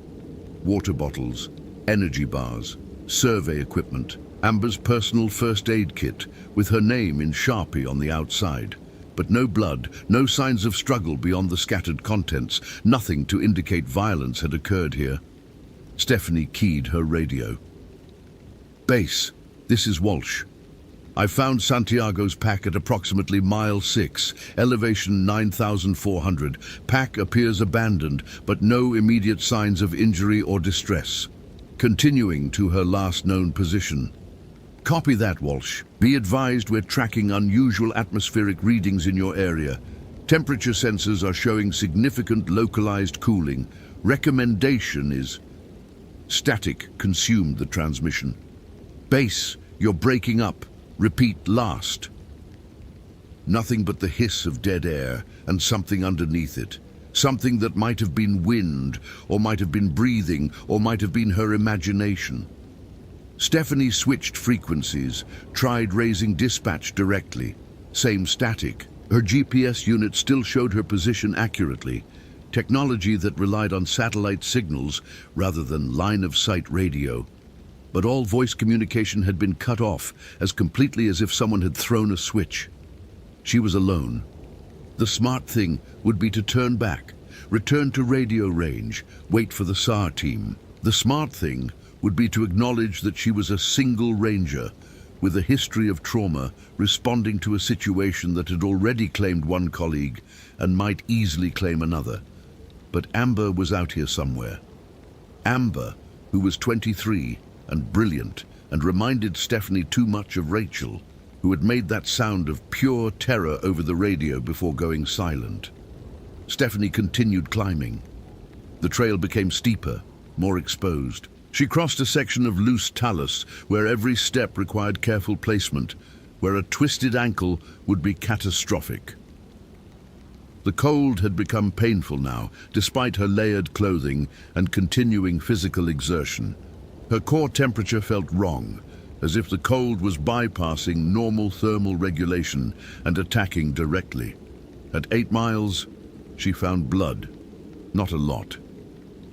Water bottles, energy bars, survey equipment, Amber's personal first aid kit with her name in Sharpie on the outside, but no blood, no signs of struggle beyond the scattered contents, nothing to indicate violence had occurred here. Stephanie keyed her radio. "Base, this is Walsh. I found Santiago's pack at approximately mile 6, elevation 9,400. Pack appears abandoned, but no immediate signs of injury or distress." Continuing to her last known position. "Copy that, Walsh. Be advised we're tracking unusual atmospheric readings in your area. Temperature sensors are showing significant localized cooling. Recommendation is..." Static consumed the transmission. "Base, you're breaking up. Repeat last." Nothing but the hiss of dead air and something underneath it. Something that might have been wind, or might have been breathing, or might have been her imagination. Stephanie switched frequencies, tried raising dispatch directly. Same static. Her GPS unit still showed her position accurately. Technology that relied on satellite signals rather than line-of-sight radio. But all voice communication had been cut off as completely as if someone had thrown a switch. She was alone. The smart thing would be to turn back, return to radio range, wait for the SAR team. The smart thing would be to acknowledge that she was a single ranger with a history of trauma, responding to a situation that had already claimed one colleague and might easily claim another. But Amber was out here somewhere. Amber, who was 23 and brilliant and reminded Stephanie too much of Rachel, who had made that sound of pure terror over the radio before going silent. Stephanie continued climbing. The trail became steeper, more exposed. She crossed a section of loose talus where every step required careful placement, where a twisted ankle would be catastrophic. The cold had become painful now, despite her layered clothing and continuing physical exertion. Her core temperature felt wrong, as if the cold was bypassing normal thermal regulation and attacking directly. At 8 miles, she found blood. Not a lot.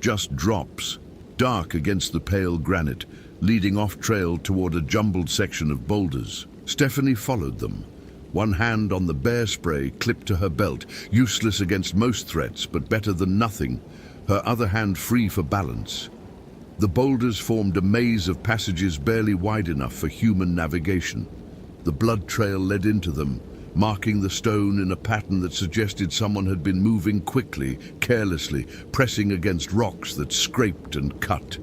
Just drops, dark against the pale granite, leading off-trail toward a jumbled section of boulders. Stephanie followed them, one hand on the bear spray clipped to her belt, useless against most threats, but better than nothing, her other hand free for balance. The boulders formed a maze of passages barely wide enough for human navigation. The blood trail led into them, marking the stone in a pattern that suggested someone had been moving quickly, carelessly, pressing against rocks that scraped and cut.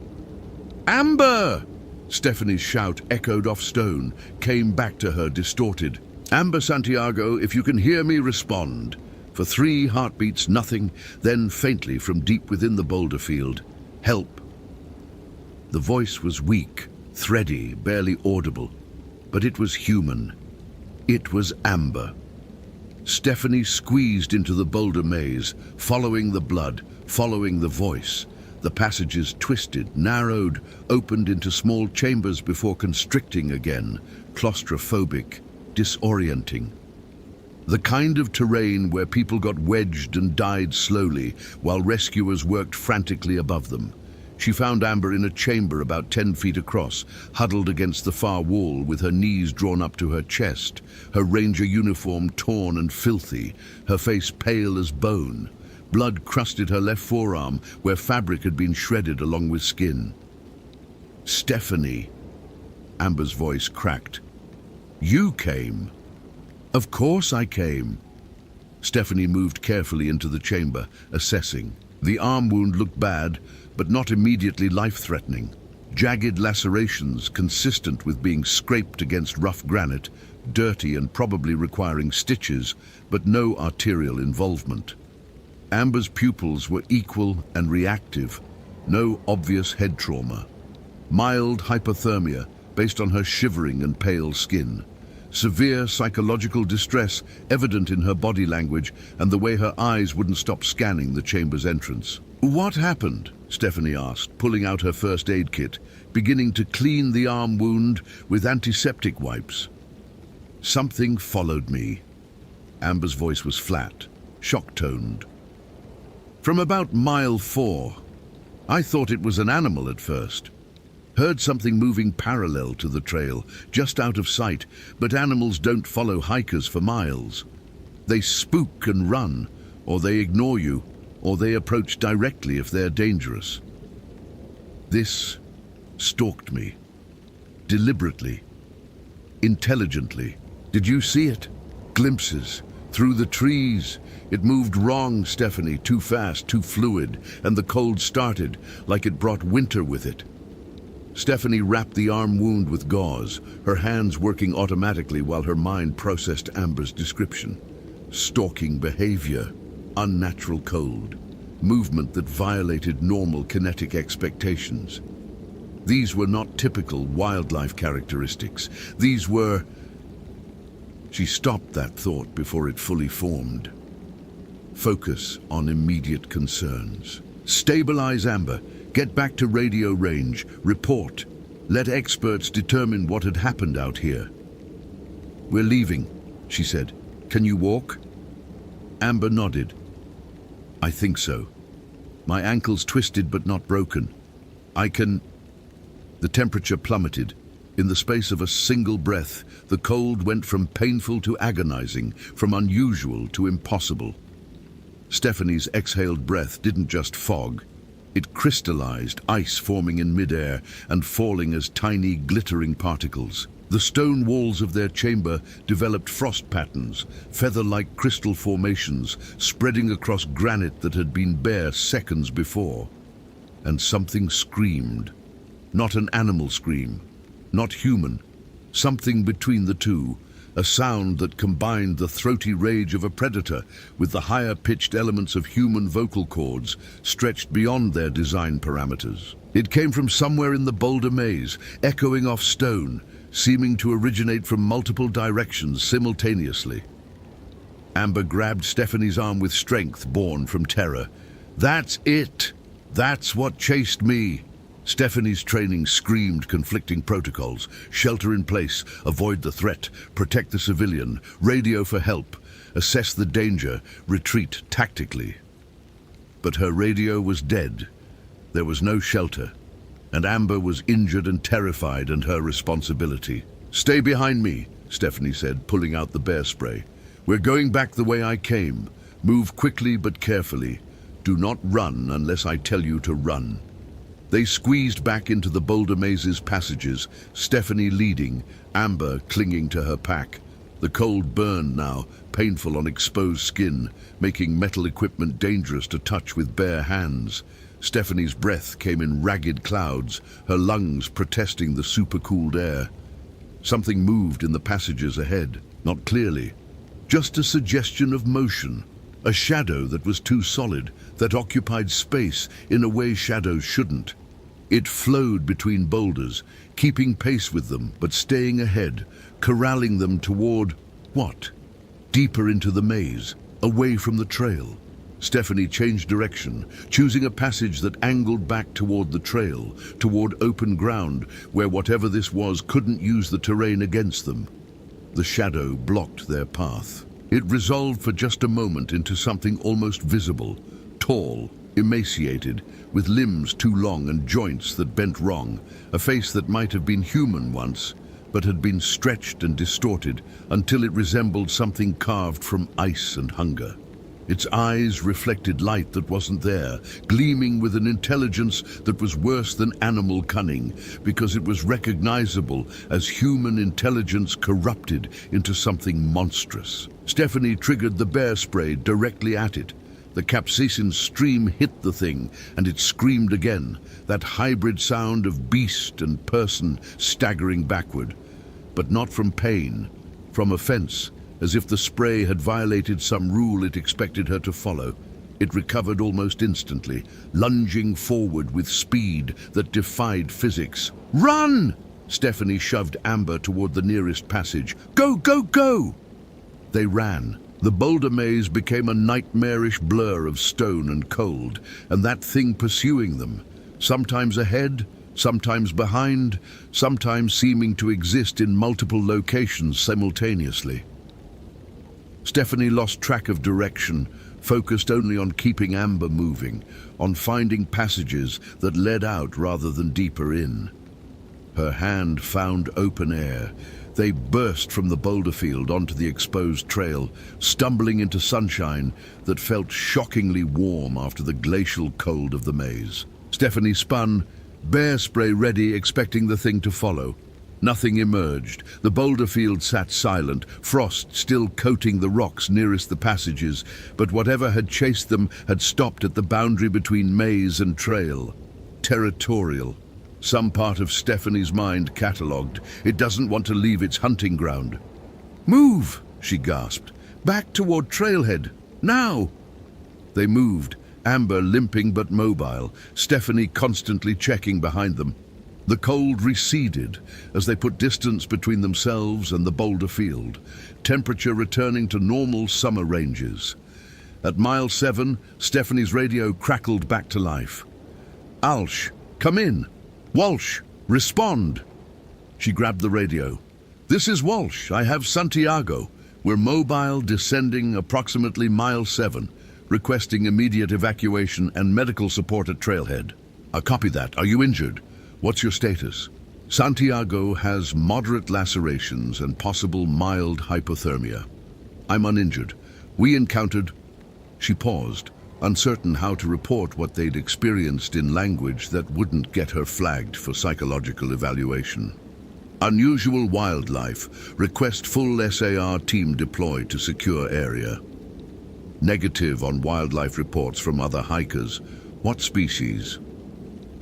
"Amber!" Stephanie's shout echoed off stone, came back to her distorted. "Amber Santiago, if you can hear me, respond." For 3 heartbeats, nothing, then faintly from deep within the boulder field, "Help." The voice was weak, thready, barely audible, but it was human. It was Amber. Stephanie squeezed into the boulder maze, following the blood, following the voice. The passages twisted, narrowed, opened into small chambers before constricting again, claustrophobic, disorienting. The kind of terrain where people got wedged and died slowly while rescuers worked frantically above them. She found Amber in a chamber about 10 feet across, huddled against the far wall with her knees drawn up to her chest, her ranger uniform torn and filthy, her face pale as bone. Blood crusted her left forearm where fabric had been shredded along with skin. "Stephanie," Amber's voice cracked. "You came." "Of course I came." Stephanie moved carefully into the chamber, assessing. The arm wound looked bad, but not immediately life-threatening. Jagged lacerations consistent with being scraped against rough granite, dirty and probably requiring stitches, but no arterial involvement. Amber's pupils were equal and reactive, no obvious head trauma. Mild hypothermia based on her shivering and pale skin. Severe psychological distress evident in her body language and the way her eyes wouldn't stop scanning the chamber's entrance. "What happened?" Stephanie asked, pulling out her first aid kit, beginning to clean the arm wound with antiseptic wipes. "Something followed me." Amber's voice was flat, shock-toned. "From about mile 4. I thought it was an animal at first. Heard something moving parallel to the trail, just out of sight, but animals don't follow hikers for miles." They spook and run, or they ignore you, or they approach directly if they're dangerous. This stalked me, deliberately, intelligently. Did you see it? Glimpses, through the trees. It moved wrong, Stephanie, too fast, too fluid, and the cold started, like it brought winter with it. Stephanie wrapped the arm wound with gauze, her hands working automatically while her mind processed Amber's description. Stalking behavior, unnatural cold, movement that violated normal kinetic expectations. These were not typical wildlife characteristics. These were... She stopped that thought before it fully formed. Focus on immediate concerns. Stabilize Amber. Get back to radio range. Report. Let experts determine what had happened out here. We're leaving, she said. Can you walk? Amber nodded. I think so. My ankle's twisted but not broken. I can... The temperature plummeted. In the space of a single breath, the cold went from painful to agonizing, from unusual to impossible. Stephanie's exhaled breath didn't just fog. It crystallized, ice forming in midair and falling as tiny, glittering particles. The stone walls of their chamber developed frost patterns, feather-like crystal formations spreading across granite that had been bare seconds before. And something screamed. Not an animal scream, not human, something between the two, a sound that combined the throaty rage of a predator with the higher-pitched elements of human vocal cords stretched beyond their design parameters. It came from somewhere in the boulder maze, echoing off stone, seeming to originate from multiple directions simultaneously. Amber grabbed Stephanie's arm with strength born from terror. That's it! That's what chased me! Stephanie's training screamed conflicting protocols: shelter in place, avoid the threat, protect the civilian, radio for help, assess the danger, retreat tactically. But her radio was dead. There was no shelter, and Amber was injured and terrified, and her responsibility. Stay behind me, Stephanie said, pulling out the bear spray. We're going back the way I came. Move quickly but carefully. Do not run unless I tell you to run. They squeezed back into the boulder maze's passages, Stephanie leading, Amber clinging to her pack. The cold burned now, painful on exposed skin, making metal equipment dangerous to touch with bare hands. Stephanie's breath came in ragged clouds, her lungs protesting the supercooled air. Something moved in the passages ahead, not clearly. Just a suggestion of motion, a shadow that was too solid, that occupied space in a way shadows shouldn't. It flowed between boulders, keeping pace with them, but staying ahead, corralling them toward what? Deeper into the maze, away from the trail. Stephanie changed direction, choosing a passage that angled back toward the trail, toward open ground, where whatever this was couldn't use the terrain against them. The shadow blocked their path. It resolved for just a moment into something almost visible, tall, emaciated, with limbs too long and joints that bent wrong, a face that might have been human once, but had been stretched and distorted until it resembled something carved from ice and hunger. Its eyes reflected light that wasn't there, gleaming with an intelligence that was worse than animal cunning, because it was recognizable as human intelligence corrupted into something monstrous. Stephanie triggered the bear spray directly at it. The capsaicin stream hit the thing, and it screamed again, that hybrid sound of beast and person staggering backward. But not from pain, from offense, as if the spray had violated some rule it expected her to follow. It recovered almost instantly, lunging forward with speed that defied physics. Run! Stephanie shoved Amber toward the nearest passage. Go, go, go! They ran. The boulder maze became a nightmarish blur of stone and cold, and that thing pursuing them, sometimes ahead, sometimes behind, sometimes seeming to exist in multiple locations simultaneously. Stephanie lost track of direction, focused only on keeping Amber moving, on finding passages that led out rather than deeper in. Her hand found open air, They burst from the boulder field onto the exposed trail, stumbling into sunshine that felt shockingly warm after the glacial cold of the maze. Stephanie spun, bear spray ready, expecting the thing to follow. Nothing emerged. The boulder field sat silent, frost still coating the rocks nearest the passages, but whatever had chased them had stopped at the boundary between maze and trail. Territorial. Some part of Stephanie's mind catalogued. It doesn't want to leave its hunting ground. "Move!" she gasped. "Back toward trailhead. Now!" They moved, Amber limping but mobile, Stephanie constantly checking behind them. The cold receded as they put distance between themselves and the boulder field, temperature returning to normal summer ranges. At mile 7, Stephanie's radio crackled back to life. "Alsh, come in! Walsh, respond!" She grabbed the radio. "This is Walsh. I have Santiago. We're mobile, descending approximately mile 7, requesting immediate evacuation and medical support at trailhead." "I copy that. Are you injured? What's your status?" "Santiago has moderate lacerations and possible mild hypothermia. I'm uninjured. We encountered..." She paused, uncertain how to report what they'd experienced in language that wouldn't get her flagged for psychological evaluation. "Unusual wildlife. Request full SAR team deployed to secure area." "Negative on wildlife reports from other hikers. What species?"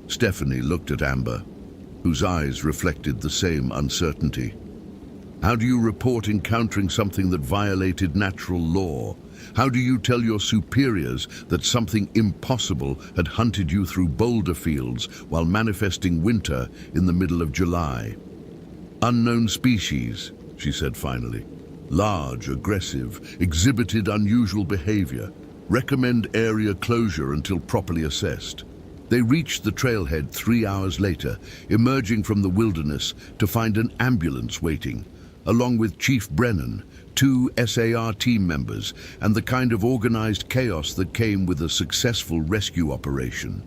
Stephanie looked at Amber, whose eyes reflected the same uncertainty. "How do you report encountering something that violated natural law? How do you tell your superiors that something impossible had hunted you through boulder fields while manifesting winter in the middle of July?" "Unknown species," she said finally. "Large, aggressive, exhibited unusual behavior. Recommend area closure until properly assessed." They reached the trailhead 3 hours later, emerging from the wilderness to find an ambulance waiting, along with Chief Brennan, 2 SAR team members, and the kind of organized chaos that came with a successful rescue operation.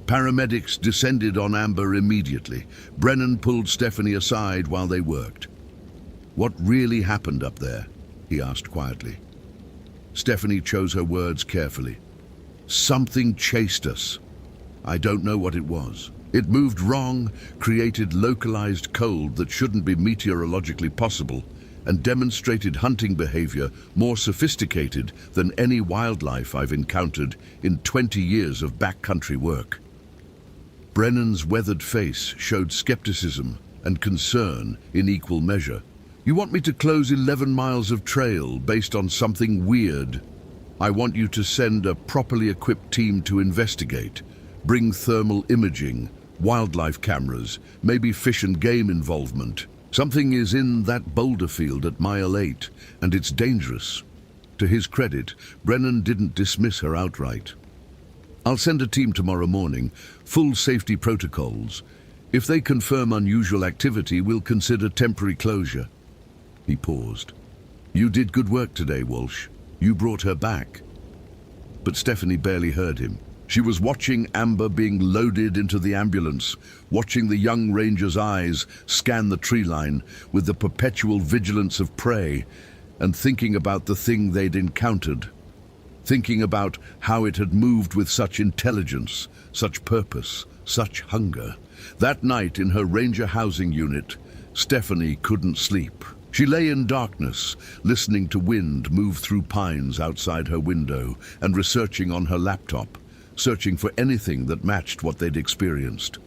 Paramedics descended on Amber immediately. Brennan pulled Stephanie aside while they worked. "What really happened up there?" he asked quietly. Stephanie chose her words carefully. "Something chased us. I don't know what it was. It moved wrong, created localized cold that shouldn't be meteorologically possible, and demonstrated hunting behavior more sophisticated than any wildlife I've encountered in 20 years of backcountry work." Brennan's weathered face showed skepticism and concern in equal measure. "You want me to close 11 miles of trail based on something weird? I want you to send a properly equipped team to investigate, bring thermal imaging, wildlife cameras, maybe fish and game involvement. Something is in that boulder field at mile 8, and it's dangerous." To his credit, Brennan didn't dismiss her outright. "I'll send a team tomorrow morning, full safety protocols. If they confirm unusual activity, we'll consider temporary closure." He paused. "You did good work today, Walsh. You brought her back." But Stephanie barely heard him. She was watching Amber being loaded into the ambulance, watching the young ranger's eyes scan the tree line with the perpetual vigilance of prey, and thinking about the thing they'd encountered. Thinking about how it had moved with such intelligence, such purpose, such hunger. That night in her ranger housing unit, Stephanie couldn't sleep. She lay in darkness, listening to wind move through pines outside her window and researching on her laptop, searching for anything that matched what they'd experienced.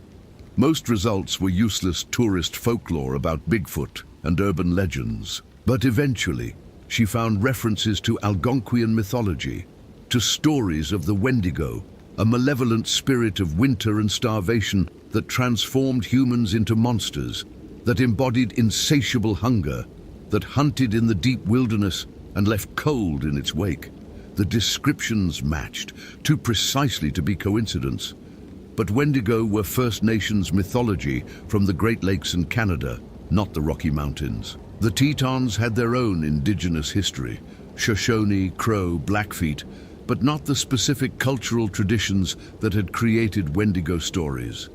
Most results were useless tourist folklore about Bigfoot and urban legends. But eventually, she found references to Algonquian mythology, to stories of the Wendigo, a malevolent spirit of winter and starvation that transformed humans into monsters, that embodied insatiable hunger, that hunted in the deep wilderness and left cold in its wake. The descriptions matched, too precisely to be coincidence. But Wendigo were First Nations mythology from the Great Lakes and Canada, not the Rocky Mountains. The Tetons had their own indigenous history, Shoshone, Crow, Blackfeet, but not the specific cultural traditions that had created Wendigo stories.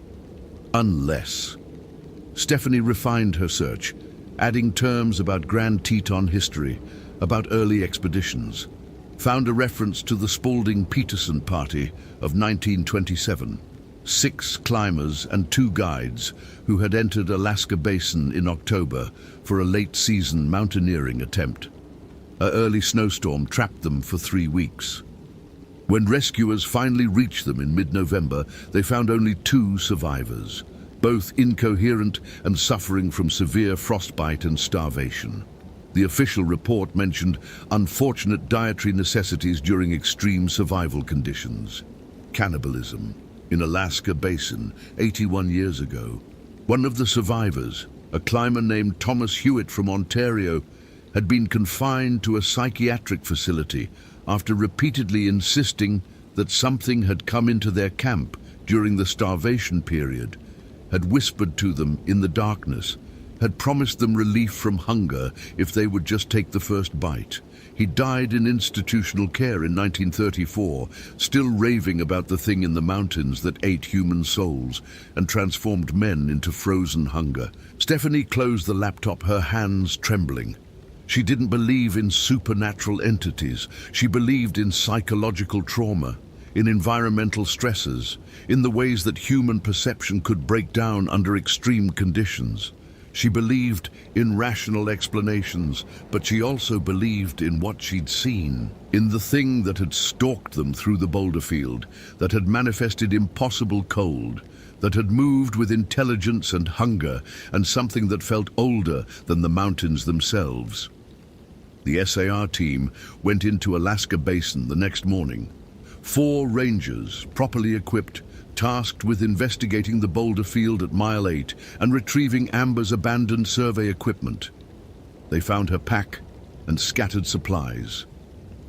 Unless. Stephanie refined her search, adding terms about Grand Teton history, about early expeditions. Found a reference to the Spalding-Peterson Party of 1927. 6 climbers and 2 guides who had entered Alaska Basin in October for a late-season mountaineering attempt. An early snowstorm trapped them for 3 weeks. When rescuers finally reached them in mid-November, they found only 2 survivors, both incoherent and suffering from severe frostbite and starvation. The official report mentioned unfortunate dietary necessities during extreme survival conditions. Cannibalism in Alaska Basin 81 years ago. One of the survivors, a climber named Thomas Hewitt from Ontario, had been confined to a psychiatric facility after repeatedly insisting that something had come into their camp during the starvation period, had whispered to them in the darkness, had promised them relief from hunger if they would just take the first bite. He died in institutional care in 1934, still raving about the thing in the mountains that ate human souls and transformed men into frozen hunger. Stephanie closed the laptop, her hands trembling. She didn't believe in supernatural entities. She believed in psychological trauma, in environmental stresses, in the ways that human perception could break down under extreme conditions. She believed in rational explanations, but she also believed in what she'd seen, in the thing that had stalked them through the boulder field, that had manifested impossible cold, that had moved with intelligence and hunger, and something that felt older than the mountains themselves. The SAR team went into Alaska Basin the next morning. 4 rangers, properly equipped, tasked with investigating the boulder field at Mile 8 and retrieving Amber's abandoned survey equipment. They found her pack and scattered supplies.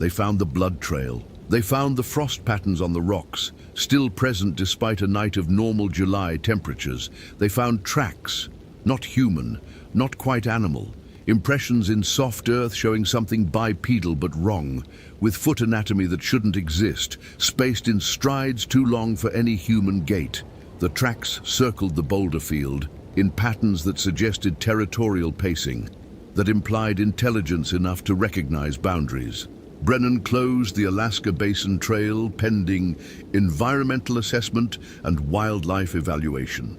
They found the blood trail. They found the frost patterns on the rocks, still present despite a night of normal July temperatures. They found tracks, not human, not quite animal, impressions in soft earth showing something bipedal but wrong, with foot anatomy that shouldn't exist, spaced in strides too long for any human gait. The tracks circled the boulder field in patterns that suggested territorial pacing, that implied intelligence enough to recognize boundaries. Brennan closed the Alaska Basin Trail pending environmental assessment and wildlife evaluation.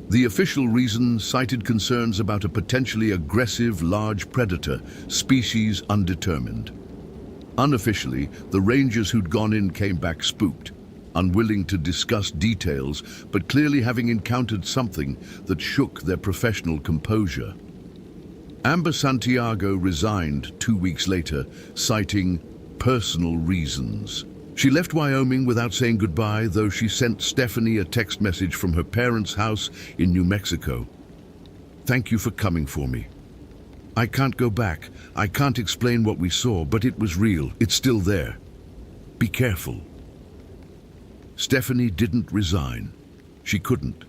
The official reason cited concerns about a potentially aggressive large predator, species undetermined. Unofficially, the rangers who'd gone in came back spooked, unwilling to discuss details, but clearly having encountered something that shook their professional composure. Amber Santiago resigned 2 weeks later, citing personal reasons. She left Wyoming without saying goodbye, though she sent Stephanie a text message from her parents' house in New Mexico. "Thank you for coming for me. I can't go back. I can't explain what we saw, but it was real. It's still there. Be careful." Stephanie didn't resign. She couldn't.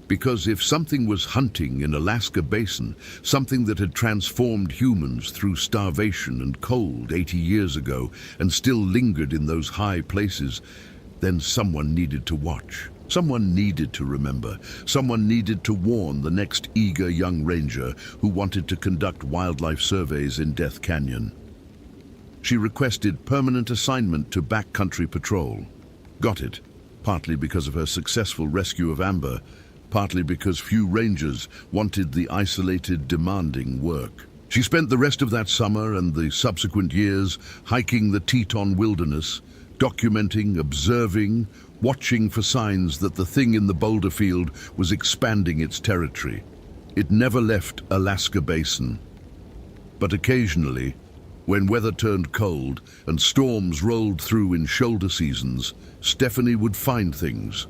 Because if something was hunting in Alaska Basin, something that had transformed humans through starvation and cold 80 years ago and still lingered in those high places, then someone needed to watch. Someone needed to remember. Someone needed to warn the next eager young ranger who wanted to conduct wildlife surveys in Death Canyon. She requested permanent assignment to Backcountry Patrol. Got it, partly because of her successful rescue of Amber, partly because few rangers wanted the isolated, demanding work. She spent the rest of that summer and the subsequent years hiking the Teton wilderness, documenting, observing, watching for signs that the thing in the boulder field was expanding its territory. It never left Alaska Basin. But occasionally, when weather turned cold and storms rolled through in shoulder seasons, Stephanie would find things.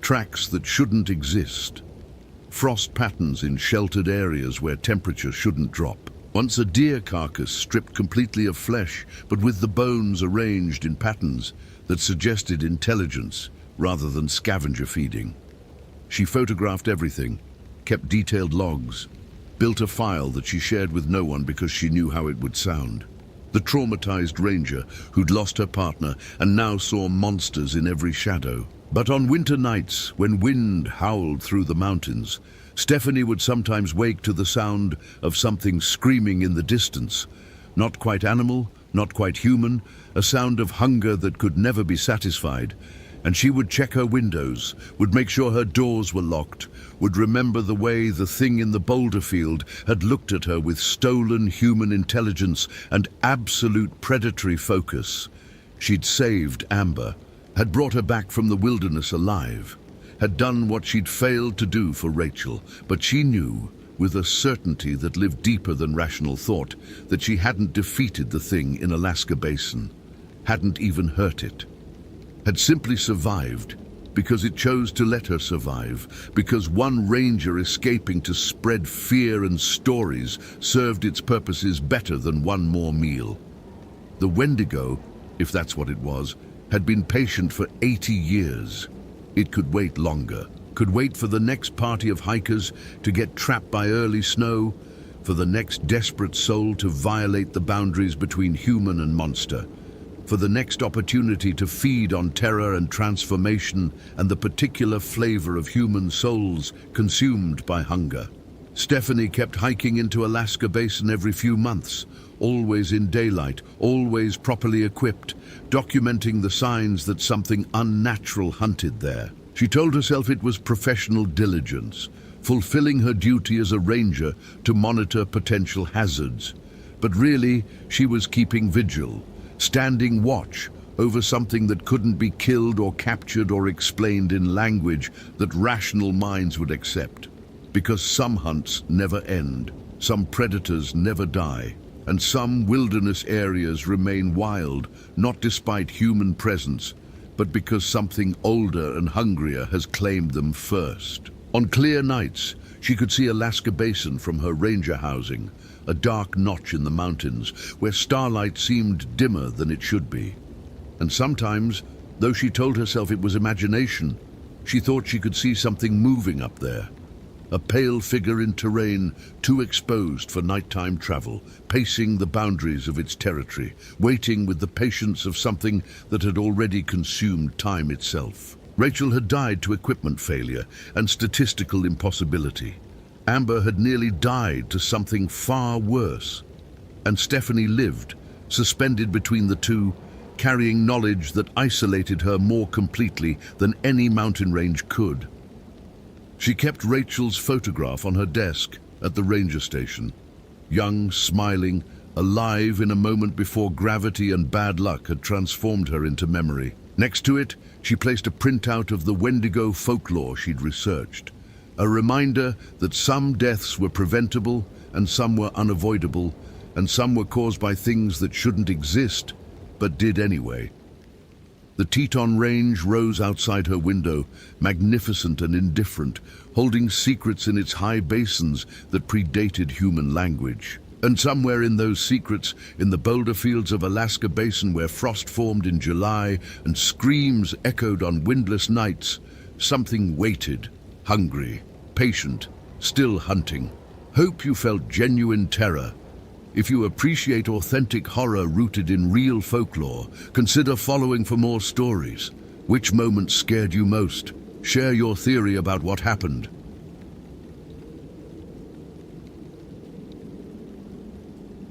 Tracks that shouldn't exist. Frost patterns in sheltered areas where temperature shouldn't drop. Once a deer carcass stripped completely of flesh, but with the bones arranged in patterns that suggested intelligence rather than scavenger feeding. She photographed everything, kept detailed logs, built a file that she shared with no one because she knew how it would sound. The traumatized ranger who'd lost her partner and now saw monsters in every shadow. But on winter nights, when wind howled through the mountains, Stephanie would sometimes wake to the sound of something screaming in the distance. Not quite animal, not quite human, a sound of hunger that could never be satisfied. And she would check her windows, would make sure her doors were locked, would remember the way the thing in the boulder field had looked at her with stolen human intelligence and absolute predatory focus. She'd saved Amber, had brought her back from the wilderness alive, had done what she'd failed to do for Rachel, but she knew, with a certainty that lived deeper than rational thought, that she hadn't defeated the thing in Alaska Basin, hadn't even hurt it, had simply survived because it chose to let her survive, because one ranger escaping to spread fear and stories served its purposes better than one more meal. The Wendigo, if that's what it was, had been patient for 80 years. It could wait longer, could wait for the next party of hikers to get trapped by early snow, for the next desperate soul to violate the boundaries between human and monster, for the next opportunity to feed on terror and transformation and the particular flavor of human souls consumed by hunger. Stephanie kept hiking into Alaska Basin every few months, always in daylight, always properly equipped, documenting the signs that something unnatural hunted there. She told herself it was professional diligence, fulfilling her duty as a ranger to monitor potential hazards. But really, she was keeping vigil, standing watch over something that couldn't be killed or captured or explained in language that rational minds would accept. Because some hunts never end, some predators never die, and some wilderness areas remain wild, not despite human presence, but because something older and hungrier has claimed them first. On clear nights, she could see Alaska Basin from her ranger housing, a dark notch in the mountains where starlight seemed dimmer than it should be. And sometimes, though she told herself it was imagination, she thought she could see something moving up there. A pale figure in terrain too exposed for nighttime travel, pacing the boundaries of its territory, waiting with the patience of something that had already consumed time itself. Rachel had died to equipment failure and statistical impossibility. Amber had nearly died to something far worse. And Stephanie lived, suspended between the two, carrying knowledge that isolated her more completely than any mountain range could. She kept Rachel's photograph on her desk at the ranger station, young, smiling, alive in a moment before gravity and bad luck had transformed her into memory. Next to it, she placed a printout of the Wendigo folklore she'd researched, a reminder that some deaths were preventable and some were unavoidable, and some were caused by things that shouldn't exist, but did anyway. The Teton Range rose outside her window, magnificent and indifferent, holding secrets in its high basins that predated human language. And somewhere in those secrets, in the boulder fields of Alaska Basin where frost formed in July and screams echoed on windless nights, something waited, hungry, patient, still hunting. Hope you felt genuine terror. If you appreciate authentic horror rooted in real folklore, consider following for more stories. Which moment scared you most? Share your theory about what happened.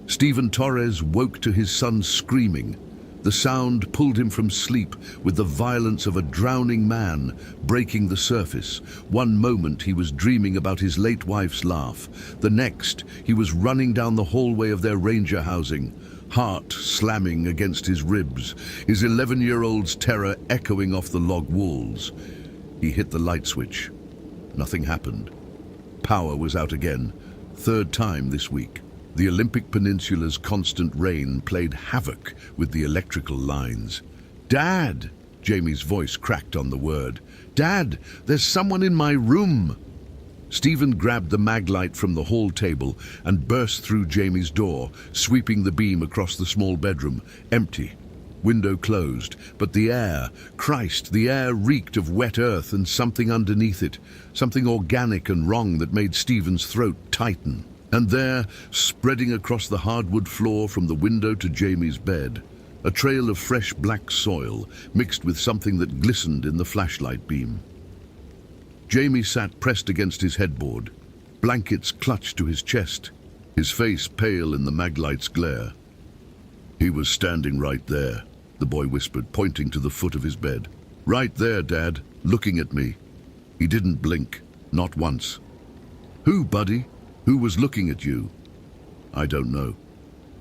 Stephen Torres woke to his son screaming. The sound pulled him from sleep with the violence of a drowning man breaking the surface. One moment he was dreaming about his late wife's laugh. The next he was running down the hallway of their ranger housing, heart slamming against his ribs, his 11-year-old's terror echoing off the log walls. He hit the light switch. Nothing happened. Power was out again, third time this week. The Olympic Peninsula's constant rain played havoc with the electrical lines. "Dad!" Jamie's voice cracked on the word. "Dad, there's someone in my room!" Stephen grabbed the mag light from the hall table and burst through Jamie's door, sweeping the beam across the small bedroom. Empty. Window closed, but the air, Christ, the air reeked of wet earth and something underneath it, something organic and wrong that made Stephen's throat tighten. And there, spreading across the hardwood floor from the window to Jamie's bed, a trail of fresh black soil mixed with something that glistened in the flashlight beam. Jamie sat pressed against his headboard, blankets clutched to his chest, his face pale in the maglight's glare. "He was standing right there," the boy whispered, pointing to the foot of his bed. "Right there, Dad, looking at me. He didn't blink, not once." "Who, buddy? Who was looking at you?" "I don't know,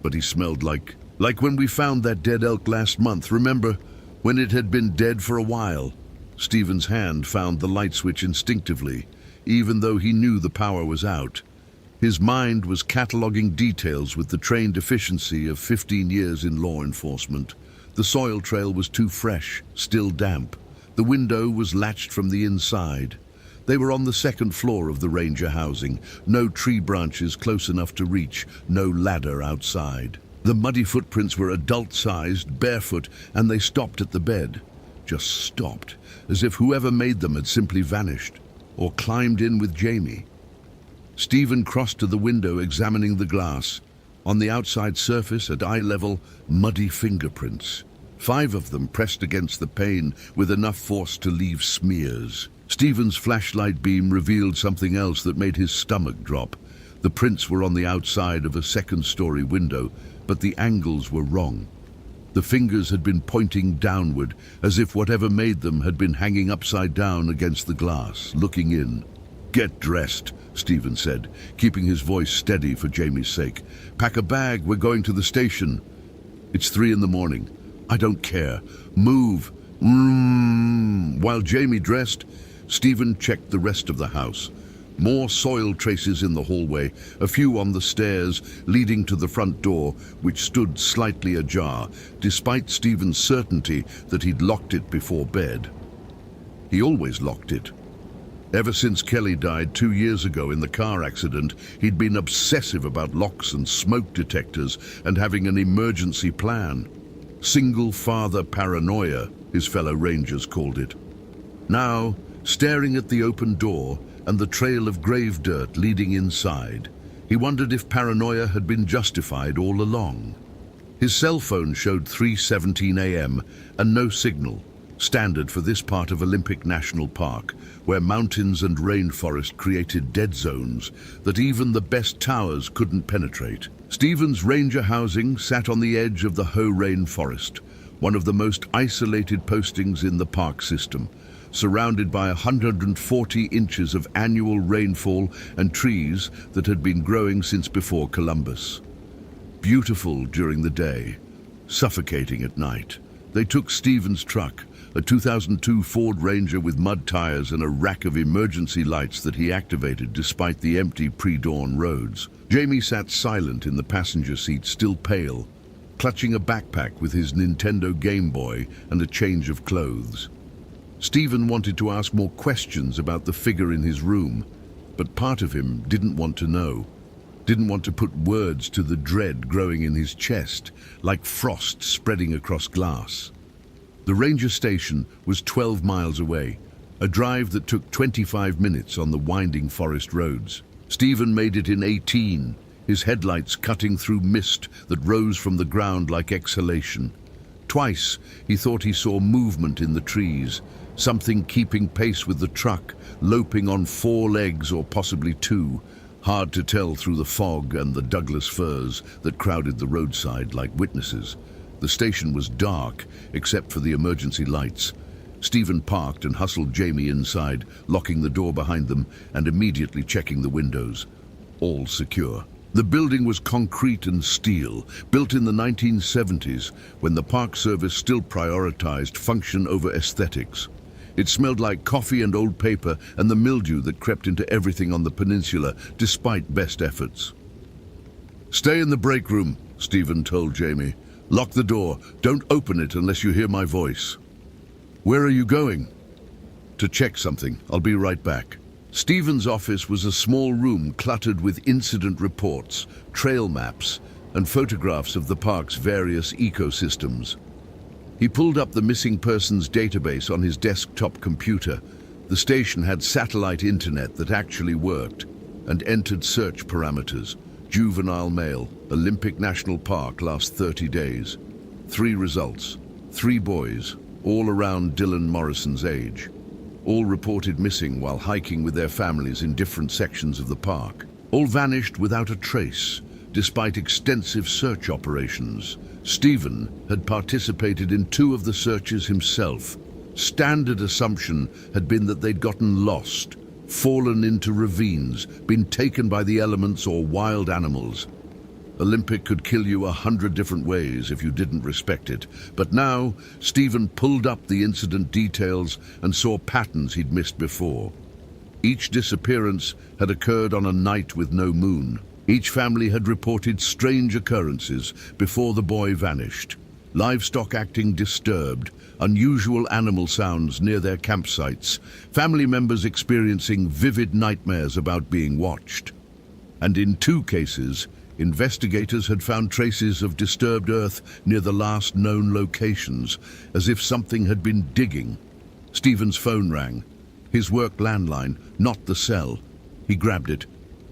but he smelled like when we found that dead elk last month, remember? When it had been dead for a while." Stephen's hand found the light switch instinctively, even though he knew the power was out. His mind was cataloging details with the trained efficiency of 15 years in law enforcement. The soil trail was too fresh, still damp. The window was latched from the inside. They were on the second floor of the ranger housing, no tree branches close enough to reach, no ladder outside. The muddy footprints were adult-sized, barefoot, and they stopped at the bed. Just stopped, as if whoever made them had simply vanished, or climbed in with Jamie. Stephen crossed to the window, examining the glass. On the outside surface, at eye level, muddy fingerprints. 5 of them pressed against the pane with enough force to leave smears. Stephen's flashlight beam revealed something else that made his stomach drop. The prints were on the outside of a second-story window, but the angles were wrong. The fingers had been pointing downward, as if whatever made them had been hanging upside down against the glass, looking in. "Get dressed," Stephen said, keeping his voice steady for Jamie's sake. "Pack a bag, we're going to the station." "It's 3 in the morning. I don't care. Move." While Jamie dressed, Stephen checked the rest of the house. More soil traces in the hallway, a few on the stairs leading to the front door, which stood slightly ajar, despite Stephen's certainty that he'd locked it before bed. He always locked it. Ever since Kelly died 2 years ago in the car accident, he'd been obsessive about locks and smoke detectors and having an emergency plan. Single father paranoia, his fellow rangers called it. Now, staring at the open door and the trail of grave dirt leading inside, he wondered if paranoia had been justified all along. His cell phone showed 3:17 a.m. and no signal, standard for this part of Olympic National Park, where mountains and rainforest created dead zones that even the best towers couldn't penetrate. Stephen's ranger housing sat on the edge of the Hoh Rainforest, one of the most isolated postings in the park system, surrounded by 140 inches of annual rainfall and trees that had been growing since before Columbus. Beautiful during the day, suffocating at night. They took Stephen's truck, a 2002 Ford Ranger with mud tires and a rack of emergency lights that he activated despite the empty pre-dawn roads. Jamie sat silent in the passenger seat, still pale, clutching a backpack with his Nintendo Game Boy and a change of clothes. Stephen wanted to ask more questions about the figure in his room, but part of him didn't want to know, didn't want to put words to the dread growing in his chest, like frost spreading across glass. The ranger station was 12 miles away, a drive that took 25 minutes on the winding forest roads. Stephen made it in 18, his headlights cutting through mist that rose from the ground like exhalation. Twice he thought he saw movement in the trees, something keeping pace with the truck, loping on 4 legs or possibly 2, hard to tell through the fog and the Douglas firs that crowded the roadside like witnesses. The station was dark, except for the emergency lights. Stephen parked and hustled Jamie inside, locking the door behind them and immediately checking the windows. All secure. The building was concrete and steel, built in the 1970s, when the Park Service still prioritized function over aesthetics. It smelled like coffee and old paper and the mildew that crept into everything on the peninsula, despite best efforts. "Stay in the break room," Stephen told Jamie. "Lock the door. Don't open it unless you hear my voice." "Where are you going?" "To check something. I'll be right back." Stephen's office was a small room cluttered with incident reports, trail maps, and photographs of the park's various ecosystems. He pulled up the missing persons database on his desktop computer. The station had satellite internet that actually worked, and entered search parameters. Juvenile male, Olympic National Park, last 30 days. 3 results. 3 boys, all around Dylan Morrison's age. all reported missing while hiking with their families in different sections of the park. All vanished without a trace, despite extensive search operations. Stephen had participated in 2 of the searches himself. Standard assumption had been that they'd gotten lost, fallen into ravines, been taken by the elements or wild animals. Olympic could kill you 100 different ways if you didn't respect it. But now, Stephen pulled up the incident details and saw patterns he'd missed before. Each disappearance had occurred on a night with no moon. Each family had reported strange occurrences before the boy vanished. Livestock acting disturbed, unusual animal sounds near their campsites, family members experiencing vivid nightmares about being watched. And in 2 cases, investigators had found traces of disturbed earth near the last known locations, as if something had been digging. Stephen's phone rang. His work landline, not the cell. He grabbed it.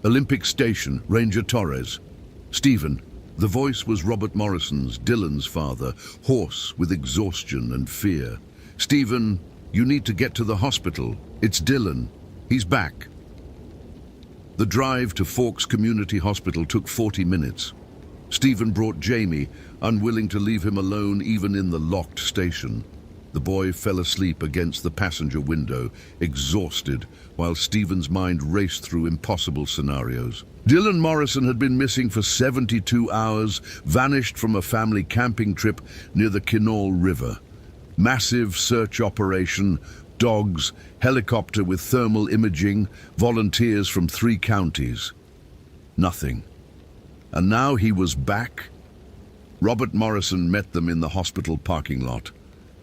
Olympic Station, Ranger Torres. Stephen. The voice was Robert Morrison's, Dylan's father, hoarse with exhaustion and fear. Stephen, you need to get to the hospital. It's Dylan. He's back. The drive to Forks Community Hospital took 40 minutes. Stephen brought Jamie, unwilling to leave him alone even in the locked station. The boy fell asleep against the passenger window, exhausted, while Stephen's mind raced through impossible scenarios. Dylan Morrison had been missing for 72 hours, vanished from a family camping trip near the Kinnaul River. Massive search operation, dogs, helicopter with thermal imaging, volunteers from 3 counties. Nothing. And now he was back? Robert Morrison met them in the hospital parking lot.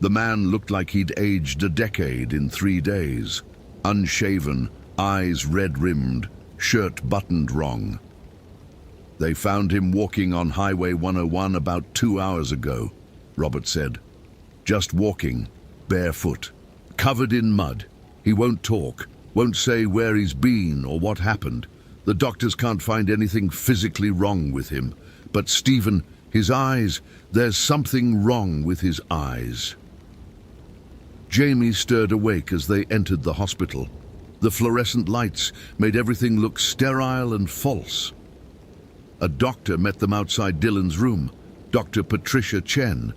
The man looked like he'd aged a decade in 3 days. Unshaven, eyes red-rimmed, shirt buttoned wrong. They found him walking on Highway 101 about 2 hours ago, Robert said. Just walking, barefoot, covered in mud. He won't talk, won't say where he's been or what happened. The doctors can't find anything physically wrong with him. But Stephen, his eyes, there's something wrong with his eyes. Jamie stirred awake as they entered the hospital. The fluorescent lights made everything look sterile and false. A doctor met them outside Dylan's room, Dr. Patricia Chen,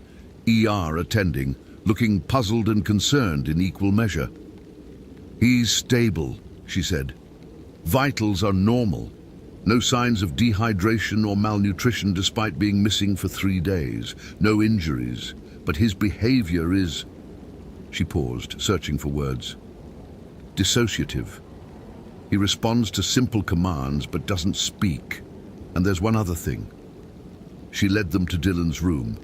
ER attending, looking puzzled and concerned in equal measure. He's stable, she said. Vitals are normal. No signs of dehydration or malnutrition despite being missing for 3 days. No injuries, but his behavior is... She paused, searching for words. Dissociative. He responds to simple commands but doesn't speak. And there's one other thing. She led them to Dylan's room.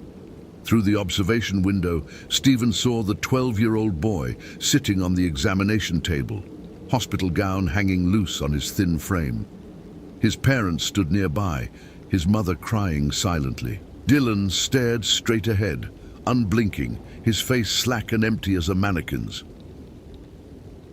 Through the observation window, Stephen saw the 12-year-old boy sitting on the examination table, hospital gown hanging loose on his thin frame. His parents stood nearby, his mother crying silently. Dylan stared straight ahead, unblinking, his face slack and empty as a mannequin's.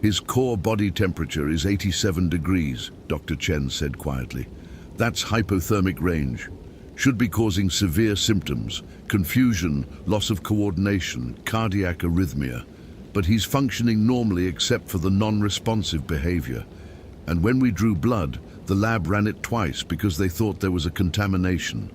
His core body temperature is 87 degrees, Dr. Chen said quietly. That's hypothermic range. Should be causing severe symptoms, confusion, loss of coordination, cardiac arrhythmia. But he's functioning normally except for the non-responsive behavior. And when we drew blood, the lab ran it twice because they thought there was a contamination.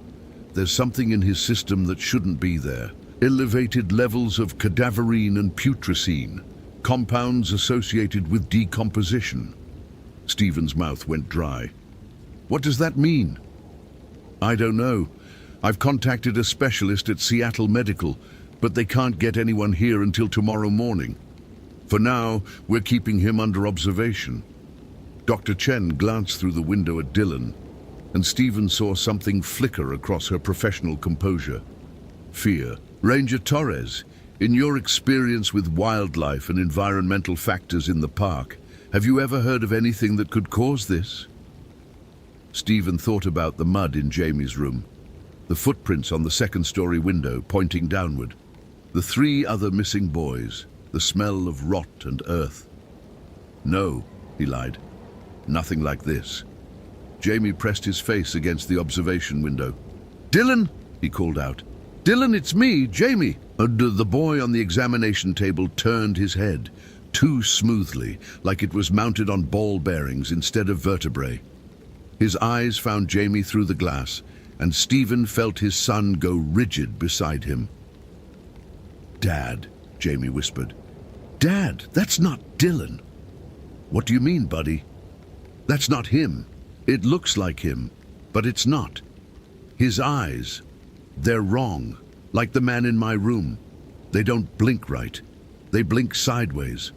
There's something in his system that shouldn't be there. Elevated levels of cadaverine and putrescine, compounds associated with decomposition. Stephen's mouth went dry. What does that mean? I don't know. I've contacted a specialist at Seattle Medical, but they can't get anyone here until tomorrow morning. For now, we're keeping him under observation. Dr. Chen glanced through the window at Dylan, and Stephen saw something flicker across her professional composure. Fear. Ranger Torres, in your experience with wildlife and environmental factors in the park, have you ever heard of anything that could cause this? Stephen thought about the mud in Jamie's room, the footprints on the second-story window pointing downward, the 3 other missing boys, the smell of rot and earth. No, he lied. Nothing like this. Jamie pressed his face against the observation window. Dylan, he called out. Dylan, it's me, Jamie. The boy on the examination table turned his head. too smoothly, like it was mounted on ball bearings instead of vertebrae. His eyes found Jamie through the glass, and Stephen felt his son go rigid beside him. "Dad," Jamie whispered. "Dad, that's not Dylan." "What do you mean, buddy?" "That's not him. It looks like him, but it's not. His eyes, they're wrong, like the man in my room. They don't blink right. They blink sideways."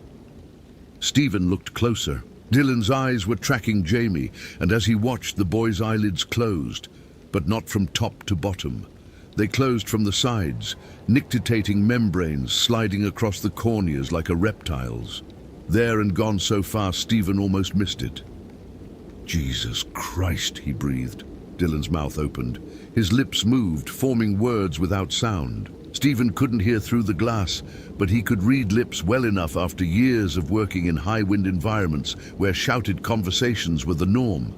Stephen looked closer. Dylan's eyes were tracking Jamie, and as he watched, the boy's eyelids closed, but not from top to bottom. They closed from the sides, nictitating membranes sliding across the corneas like a reptile's. There and gone so fast, Stephen almost missed it. "Jesus Christ," he breathed. Dylan's mouth opened. His lips moved, forming words without sound. Stephen couldn't hear through the glass, but he could read lips well enough after years of working in high-wind environments where shouted conversations were the norm.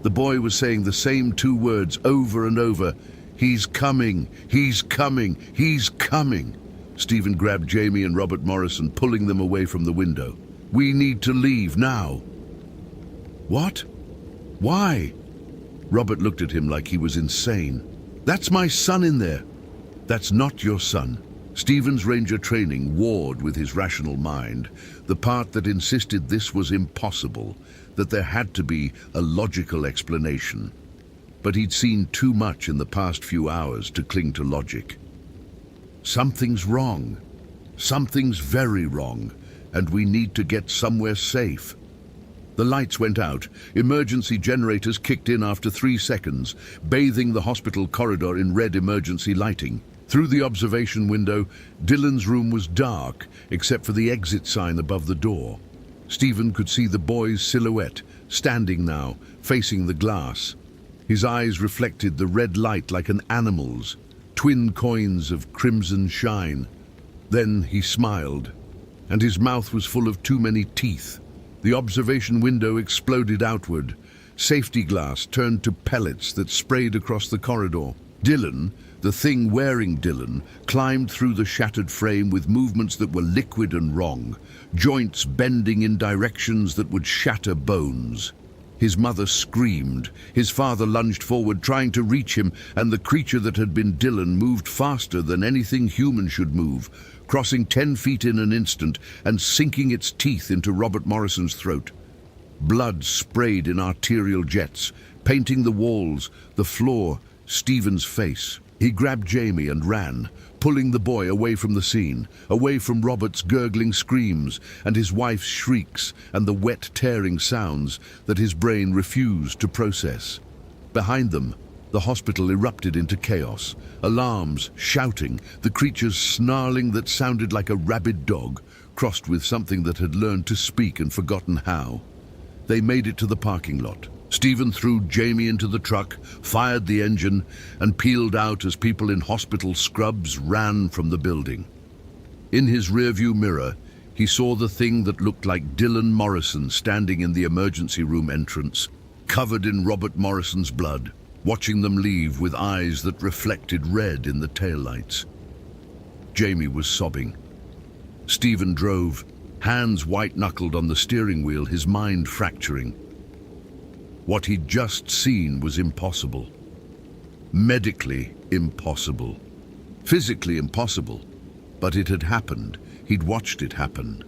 The boy was saying the same two words over and over. "He's coming, he's coming, he's coming." Stephen grabbed Jamie and Robert Morrison, pulling them away from the window. "We need to leave now." "What? Why?" Robert looked at him like he was insane. "That's my son in there." "That's not your son." Stephen's ranger training warred with his rational mind, the part that insisted this was impossible, that there had to be a logical explanation. But he'd seen too much in the past few hours to cling to logic. "Something's wrong. Something's very wrong, and we need to get somewhere safe." The lights went out. Emergency generators kicked in after 3 seconds, bathing the hospital corridor in red emergency lighting. Through the observation window, Dylan's room was dark, except for the exit sign above the door. Stephen could see the boy's silhouette, standing now, facing the glass. His eyes reflected the red light like an animal's, twin coins of crimson shine. Then he smiled, and his mouth was full of too many teeth. The observation window exploded outward. Safety glass turned to pellets that sprayed across the corridor. Dylan, the thing wearing Dylan, climbed through the shattered frame with movements that were liquid and wrong, joints bending in directions that would shatter bones. His mother screamed. His father lunged forward, trying to reach him, and the creature that had been Dylan moved faster than anything human should move, crossing 10 feet in an instant and sinking its teeth into Robert Morrison's throat. Blood sprayed in arterial jets, painting the walls, the floor, Stephen's face. He grabbed Jamie and ran, pulling the boy away from the scene, away from Robert's gurgling screams and his wife's shrieks and the wet tearing sounds that his brain refused to process. Behind them, the hospital erupted into chaos, alarms, shouting, the creatures snarling that sounded like a rabid dog, crossed with something that had learned to speak and forgotten how. They made it to the parking lot. Stephen threw Jamie into the truck, fired the engine, and peeled out as people in hospital scrubs ran from the building. In his rearview mirror, he saw the thing that looked like Dylan Morrison standing in the emergency room entrance, covered in Robert Morrison's blood, watching them leave with eyes that reflected red in the taillights. Jamie was sobbing. Stephen drove, hands white-knuckled on the steering wheel, his mind fracturing. What he'd just seen was impossible. Medically impossible. Physically impossible. But it had happened. He'd watched it happen.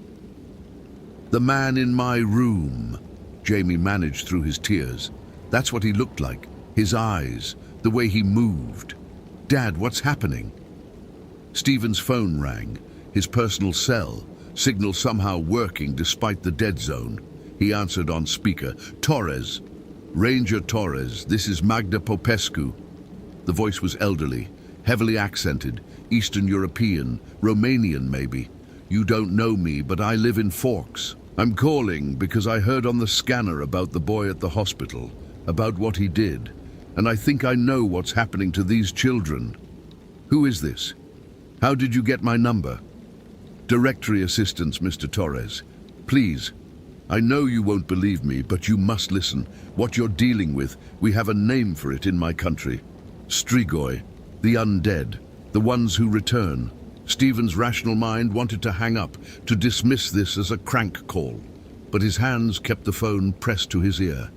"The man in my room," Jamie managed through his tears. That's what he looked like. His eyes, the way he moved. "Dad, what's happening?" Stephen's phone rang, his personal cell, signal somehow working despite the dead zone. He answered on speaker. "Torres. Ranger Torres, this is Magda Popescu." The voice was elderly, heavily accented, Eastern European, Romanian maybe. "You don't know me, but I live in Forks. I'm calling because I heard on the scanner about the boy at the hospital, about what he did, and I think I know what's happening to these children." "Who is this? How did you get my number?" "Directory assistance, Mr. Torres. Please. I know you won't believe me, but you must listen. What you're dealing with, we have a name for it in my country. Strigoi, the undead, the ones who return. Stephen's rational mind wanted to hang up, to dismiss this as a crank call, but his hands kept the phone pressed to his ear.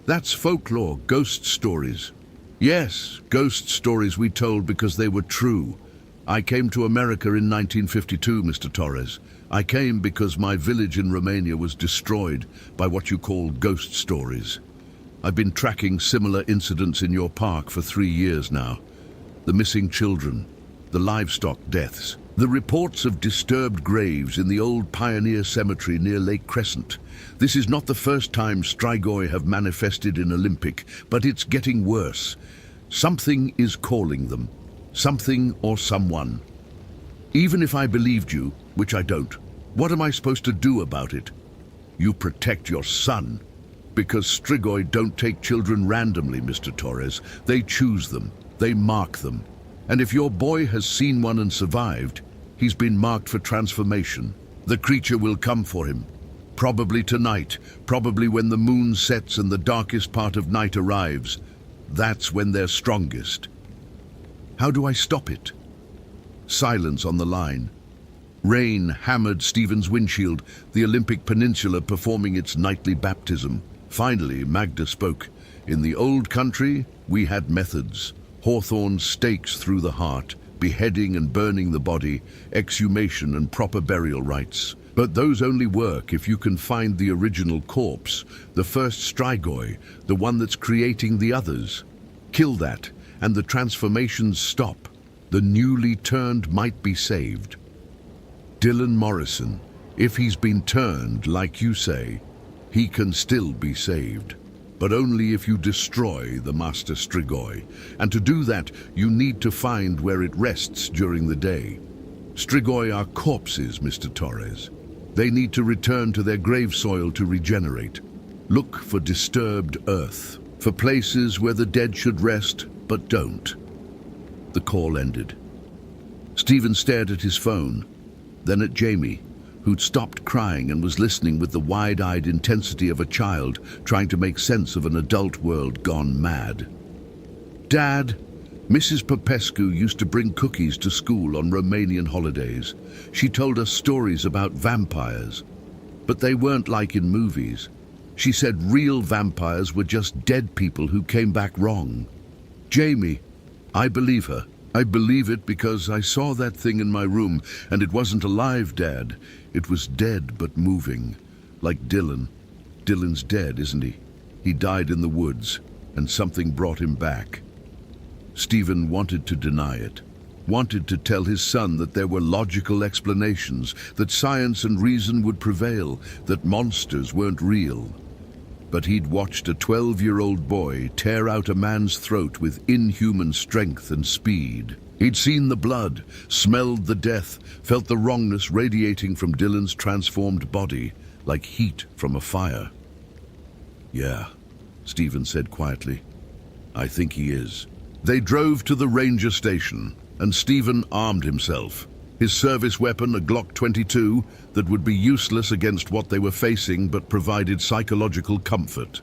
That's folklore, ghost stories. Yes, ghost stories we told because they were true. I came to America in 1952, Mr. Torres. I came because my village in Romania was destroyed by what you call ghost stories. I've been tracking similar incidents in your park for 3 years now. The missing children, the livestock deaths, the reports of disturbed graves in the old pioneer cemetery near Lake Crescent. This is not the first time Strigoi have manifested in Olympic, but it's getting worse. Something is calling them. Something or someone. Even if I believed you, which I don't, what am I supposed to do about it? You protect your son. Because Strigoi don't take children randomly, Mr. Torres. They choose them. They mark them. And if your boy has seen one and survived, he's been marked for transformation. The creature will come for him. Probably tonight, probably when the moon sets and the darkest part of night arrives. That's when they're strongest. How do I stop it? Silence on the line. Rain hammered Stephen's windshield, the Olympic Peninsula performing its nightly baptism. Finally, Magda spoke. In the old country, we had methods. Hawthorne stakes through the heart, beheading and burning the body, exhumation and proper burial rites. But those only work if you can find the original corpse, the first Strigoi, the one that's creating the others. Kill that, and the transformations stop. The newly turned might be saved. Dylan Morrison, if he's been turned, like you say, he can still be saved. But only if you destroy the Master Strigoi. And to do that, you need to find where it rests during the day. Strigoi are corpses, Mr. Torres. They need to return to their grave soil to regenerate. Look for disturbed earth, for places where the dead should rest, but don't. The call ended. Stephen stared at his phone, then at Jamie, who'd stopped crying and was listening with the wide-eyed intensity of a child trying to make sense of an adult world gone mad. Dad, Mrs. Popescu used to bring cookies to school on Romanian holidays. She told us stories about vampires, but they weren't like in movies. She said real vampires were just dead people who came back wrong. Jamie, I believe her. I believe it because I saw that thing in my room, and it wasn't alive, Dad. It was dead but moving, like Dylan. Dylan's dead, isn't he? He died in the woods, and something brought him back. Stephen wanted to deny it, wanted to tell his son that there were logical explanations, that science and reason would prevail, that monsters weren't real. But he'd watched a 12-year-old boy tear out a man's throat with inhuman strength and speed. He'd seen the blood, smelled the death, felt the wrongness radiating from Dylan's transformed body, like heat from a fire. Yeah, Stephen said quietly. I think he is. They drove to the ranger station, and Stephen armed himself. His service weapon, a Glock 22, that would be useless against what they were facing but provided psychological comfort.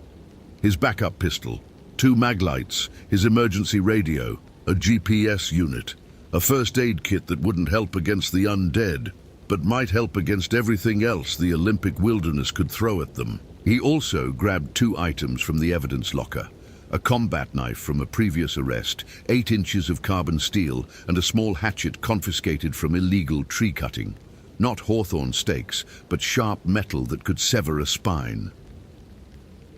His backup pistol, 2 maglights, his emergency radio, a GPS unit, a first aid kit that wouldn't help against the undead, but might help against everything else the Olympic wilderness could throw at them. He also grabbed 2 items from the evidence locker. A combat knife from a previous arrest, 8 inches of carbon steel, and a small hatchet confiscated from illegal tree cutting. Not hawthorn stakes, but sharp metal that could sever a spine.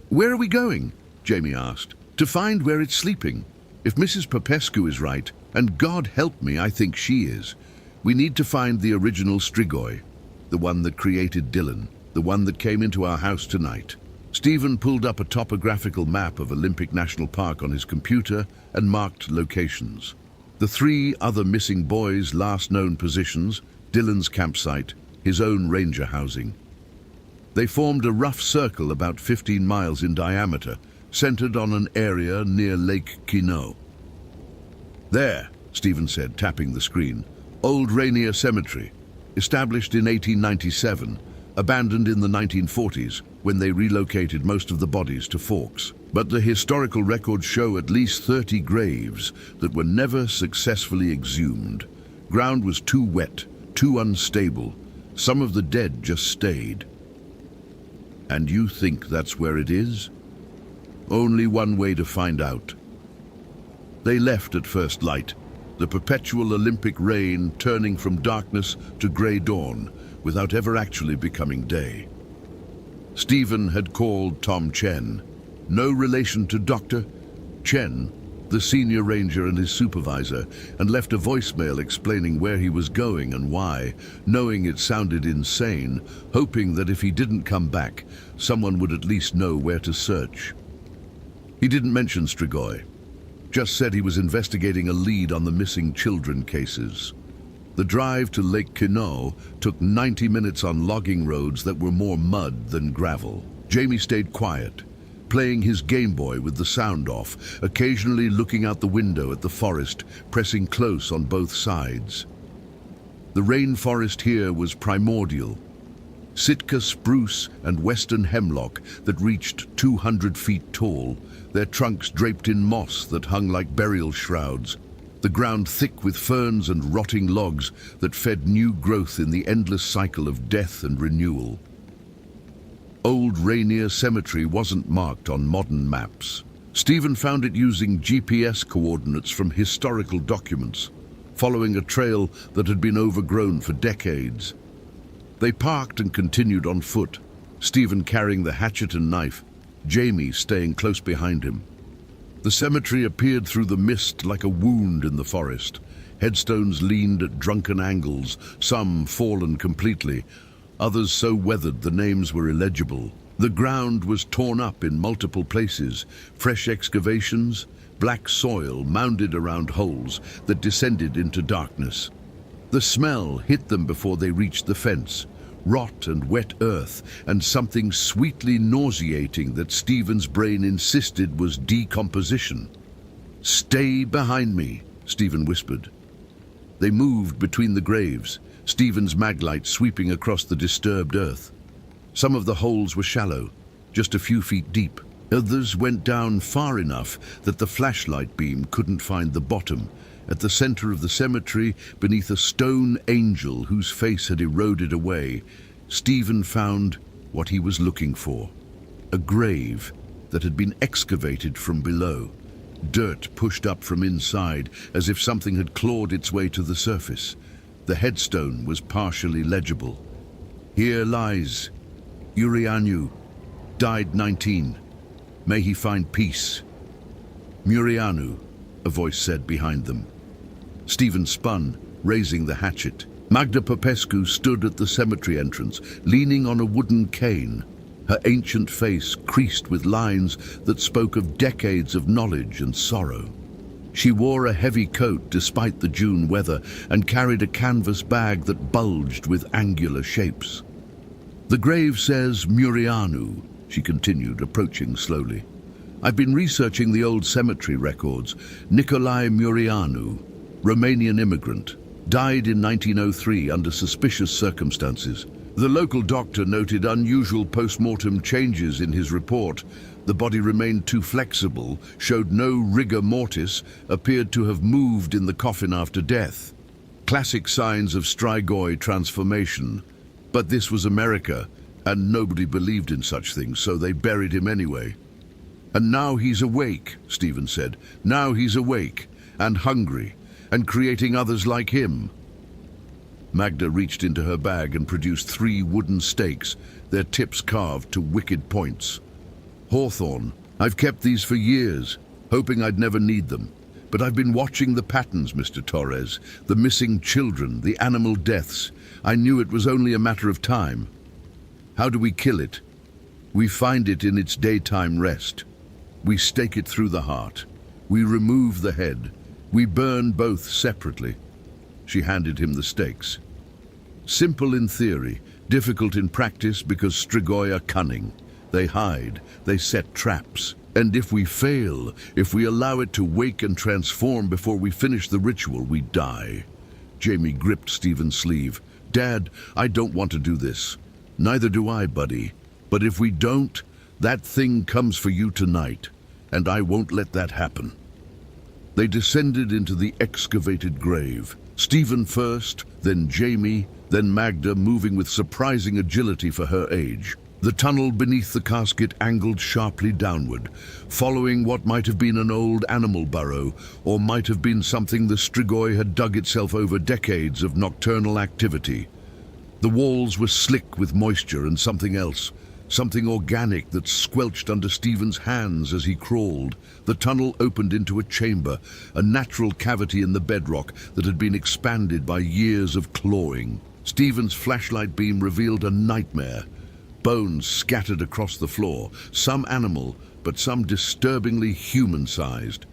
Where are we going? Jamie asked. To find where it's sleeping. If Mrs. Popescu is right, and God help me, I think she is, we need to find the original Strigoi, the one that created Dylan, the one that came into our house tonight. Stephen pulled up a topographical map of Olympic National Park on his computer and marked locations. The 3 other missing boys' last known positions, Dylan's campsite, his own ranger housing. They formed a rough circle about 15 miles in diameter, centered on an area near Lake Quinault. There, Stephen said, tapping the screen. Old Rainier Cemetery, established in 1897, abandoned in the 1940s, when they relocated most of the bodies to Forks. But the historical records show at least 30 graves that were never successfully exhumed. Ground was too wet, too unstable. Some of the dead just stayed. And you think that's where it is? Only one way to find out. They left at first light, the perpetual Olympic rain turning from darkness to grey dawn without ever actually becoming day. Stephen had called Tom Chen, no relation to Dr. Chen, the senior ranger and his supervisor, and left a voicemail explaining where he was going and why, knowing it sounded insane, hoping that if he didn't come back, someone would at least know where to search. He didn't mention Strigoi, just said he was investigating a lead on the missing children cases. The drive to Lake Quinault took 90 minutes on logging roads that were more mud than gravel. Jamie stayed quiet, playing his Game Boy with the sound off, occasionally looking out the window at the forest, pressing close on both sides. The rainforest here was primordial. Sitka spruce and western hemlock that reached 200 feet tall, their trunks draped in moss that hung like burial shrouds, the ground thick with ferns and rotting logs that fed new growth in the endless cycle of death and renewal. Old Rainier Cemetery wasn't marked on modern maps. Stephen found it using GPS coordinates from historical documents, following a trail that had been overgrown for decades. They parked and continued on foot, Stephen carrying the hatchet and knife, Jamie staying close behind him. The cemetery appeared through the mist like a wound in the forest. Headstones leaned at drunken angles, some fallen completely, others so weathered the names were illegible. The ground was torn up in multiple places, fresh excavations, black soil mounded around holes that descended into darkness. The smell hit them before they reached the fence, rot and wet earth, and something sweetly nauseating that Stephen's brain insisted was decomposition. "Stay behind me," Stephen whispered. They moved between the graves, Stephen's maglight sweeping across the disturbed earth. Some of the holes were shallow, just a few feet deep. Others went down far enough that the flashlight beam couldn't find the bottom. At the center of the cemetery, beneath a stone angel whose face had eroded away, Stephen found what he was looking for. A grave that had been excavated from below. Dirt pushed up from inside, as if something had clawed its way to the surface. The headstone was partially legible. "Here lies Urianu, died 19. May he find peace." "Murianu," a voice said behind them. Stephen spun, raising the hatchet. Magda Popescu stood at the cemetery entrance, leaning on a wooden cane, her ancient face creased with lines that spoke of decades of knowledge and sorrow. She wore a heavy coat despite the June weather and carried a canvas bag that bulged with angular shapes. "The grave says Murianu," she continued, approaching slowly. "I've been researching the old cemetery records. Nicolae Murianu, Romanian immigrant, died in 1903 under suspicious circumstances. The local doctor noted unusual post-mortem changes in his report. The body remained too flexible, showed no rigor mortis, appeared to have moved in the coffin after death. Classic signs of Strigoi transformation. But this was America, and nobody believed in such things, so they buried him anyway. And now he's awake," Stephen said. "Now he's awake, and hungry, and creating others like him." Magda reached into her bag and produced 3 wooden stakes, their tips carved to wicked points. "Hawthorne, I've kept these for years, hoping I'd never need them. But I've been watching the patterns, Mr. Torres, the missing children, the animal deaths. I knew it was only a matter of time. How do we kill it? We find it in its daytime rest. We stake it through the heart. We remove the head. We burn both separately." She handed him the stakes. "Simple in theory, difficult in practice because Strigoi are cunning. They hide, they set traps. And if we fail, if we allow it to wake and transform before we finish the ritual, we die." Jamie gripped Stephen's sleeve. "Dad, I don't want to do this. Neither do I, buddy. But if we don't, that thing comes for you tonight, and I won't let that happen." They descended into the excavated grave. Stephen first, then Jamie, then Magda, moving with surprising agility for her age. The tunnel beneath the casket angled sharply downward, following what might have been an old animal burrow, or might have been something the Strigoi had dug itself over decades of nocturnal activity. The walls were slick with moisture and something else, something organic that squelched under Stephen's hands as he crawled. The tunnel opened into a chamber, a natural cavity in the bedrock that had been expanded by years of clawing. Stephen's flashlight beam revealed a nightmare. Bones scattered across the floor, some animal, but some disturbingly human-sized.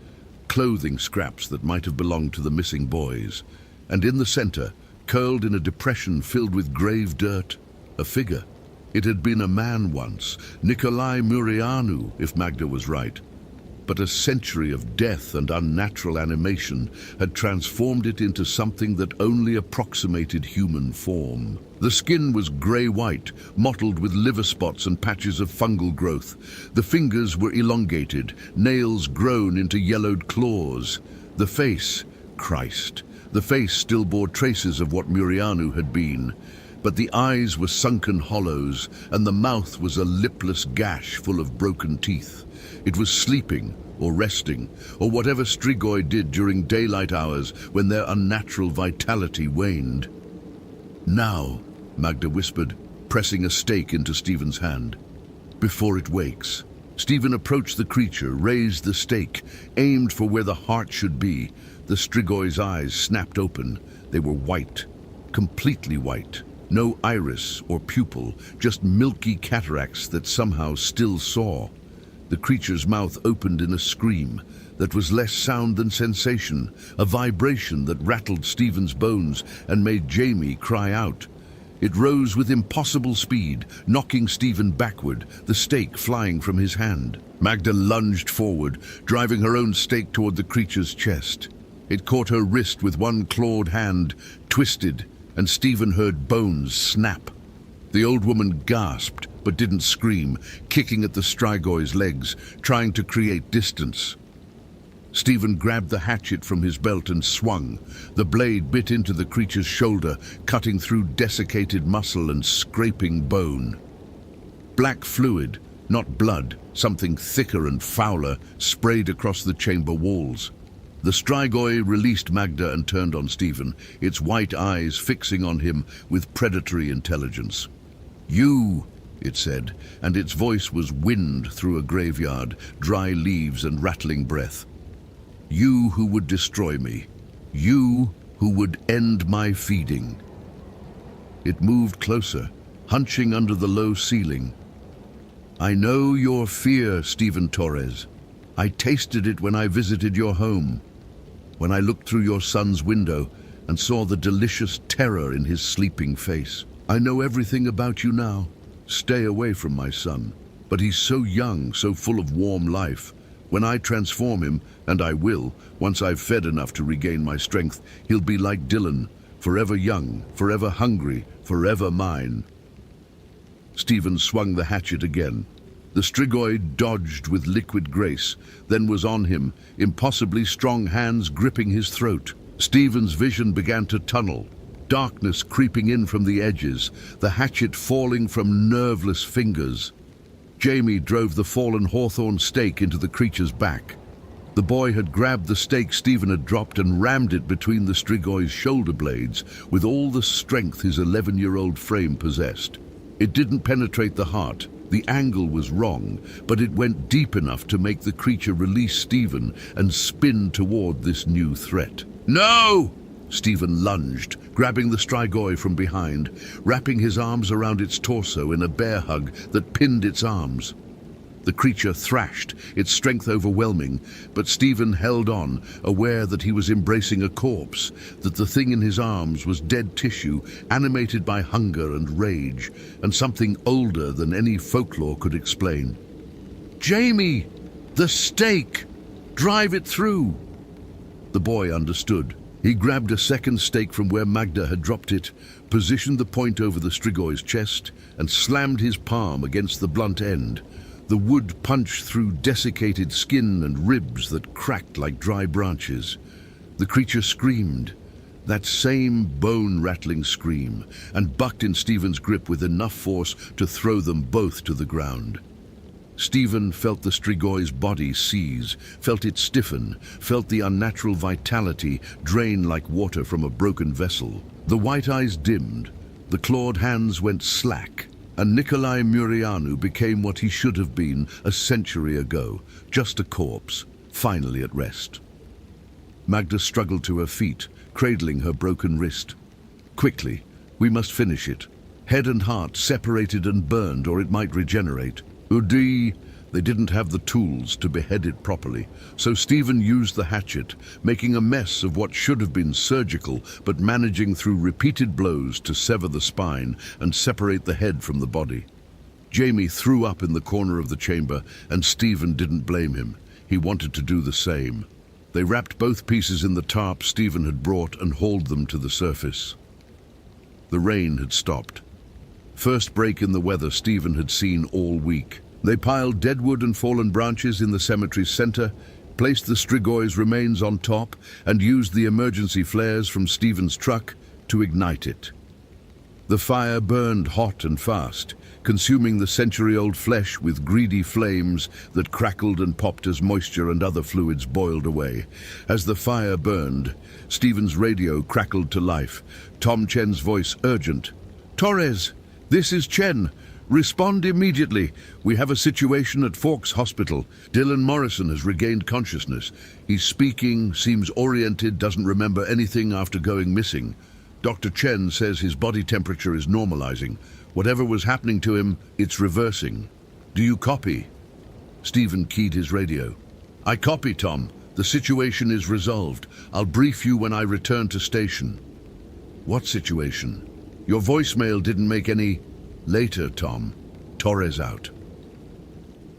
Clothing scraps that might have belonged to the missing boys. And in the center, curled in a depression filled with grave dirt, a figure. It had been a man once, Nicolae Murianu, if Magda was right. But a century of death and unnatural animation had transformed it into something that only approximated human form. The skin was grey-white, mottled with liver spots and patches of fungal growth. The fingers were elongated, nails grown into yellowed claws. The face, Christ, the face still bore traces of what Murianu had been. But the eyes were sunken hollows, and the mouth was a lipless gash full of broken teeth. It was sleeping, or resting, or whatever Strigoi did during daylight hours when their unnatural vitality waned. "Now," Magda whispered, pressing a stake into Stephen's hand. "Before it wakes." Stephen approached the creature, raised the stake, aimed for where the heart should be. The Strigoi's eyes snapped open. They were white, completely white. No iris or pupil, just milky cataracts that somehow still saw. The creature's mouth opened in a scream that was less sound than sensation, a vibration that rattled Stephen's bones and made Jamie cry out. It rose with impossible speed, knocking Stephen backward, the stake flying from his hand. Magda lunged forward, driving her own stake toward the creature's chest. It caught her wrist with one clawed hand, twisted, and Stephen heard bones snap. The old woman gasped, but didn't scream, kicking at the Strigoi's legs, trying to create distance. Stephen grabbed the hatchet from his belt and swung. The blade bit into the creature's shoulder, cutting through desiccated muscle and scraping bone. Black fluid, not blood, something thicker and fouler, sprayed across the chamber walls. The Strigoi released Magda and turned on Stephen, its white eyes fixing on him with predatory intelligence. "You," it said, and its voice was wind through a graveyard, dry leaves and rattling breath. "You who would destroy me. You who would end my feeding." It moved closer, hunching under the low ceiling. "I know your fear, Stephen Torres. I tasted it when I visited your home. When I looked through your son's window and saw the delicious terror in his sleeping face. I know everything about you now. Stay away from my son. But he's so young, so full of warm life. When I transform him, and I will, once I've fed enough to regain my strength, he'll be like Dylan, forever young, forever hungry, forever mine." Stephen swung the hatchet again. The Strigoi dodged with liquid grace, then was on him, impossibly strong hands gripping his throat. Stephen's vision began to tunnel, darkness creeping in from the edges, the hatchet falling from nerveless fingers. Jamie drove the fallen hawthorn stake into the creature's back. The boy had grabbed the stake Stephen had dropped and rammed it between the Strigoi's shoulder blades with all the strength his 11-year-old frame possessed. It didn't penetrate the heart. The angle was wrong, but it went deep enough to make the creature release Stephen and spin toward this new threat. "No!" Stephen lunged, grabbing the Strigoi from behind, wrapping his arms around its torso in a bear hug that pinned its arms. The creature thrashed, its strength overwhelming, but Stephen held on, aware that he was embracing a corpse, that the thing in his arms was dead tissue, animated by hunger and rage, and something older than any folklore could explain. "Jamie! The stake! Drive it through!" The boy understood. He grabbed a second stake from where Magda had dropped it, positioned the point over the Strigoi's chest, and slammed his palm against the blunt end. The wood punched through desiccated skin and ribs that cracked like dry branches. The creature screamed. that same bone-rattling scream, and bucked in Stephen's grip with enough force to throw them both to the ground. Stephen felt the Strigoi's body seize, felt it stiffen, felt the unnatural vitality drain like water from a broken vessel. The white eyes dimmed, the clawed hands went slack, and Nicolae Mureanu became what he should have been a century ago, just a corpse, finally at rest. Magda struggled to her feet, cradling her broken wrist. Quickly, we must finish it. Head and heart separated and burned, or it might regenerate. Udi, they didn't have the tools to behead it properly, so Stephen used the hatchet, making a mess of what should have been surgical, but managing through repeated blows to sever the spine and separate the head from the body. Jamie threw up in the corner of the chamber, and Stephen didn't blame him. He wanted to do the same. They wrapped both pieces in the tarp Stephen had brought and hauled them to the surface. The rain had stopped. First break in the weather Stephen had seen all week. They piled deadwood and fallen branches in the cemetery's center, placed the Strigoi's remains on top, and used the emergency flares from Stephen's truck to ignite it. The fire burned hot and fast, consuming the century-old flesh with greedy flames that crackled and popped as moisture and other fluids boiled away. As the fire burned, Stephen's radio crackled to life, Tom Chen's voice urgent. "Torres! This is Chen. Respond immediately. We have a situation at Forks Hospital. Dylan Morrison has regained consciousness. He's speaking, seems oriented, doesn't remember anything after going missing. Dr. Chen says his body temperature is normalizing. Whatever was happening to him, it's reversing. Do you copy?" Stephen keyed his radio. "I copy, Tom. The situation is resolved. I'll brief you when I return to station." "What situation? Your voicemail didn't make any..." "Later, Tom. Torres out."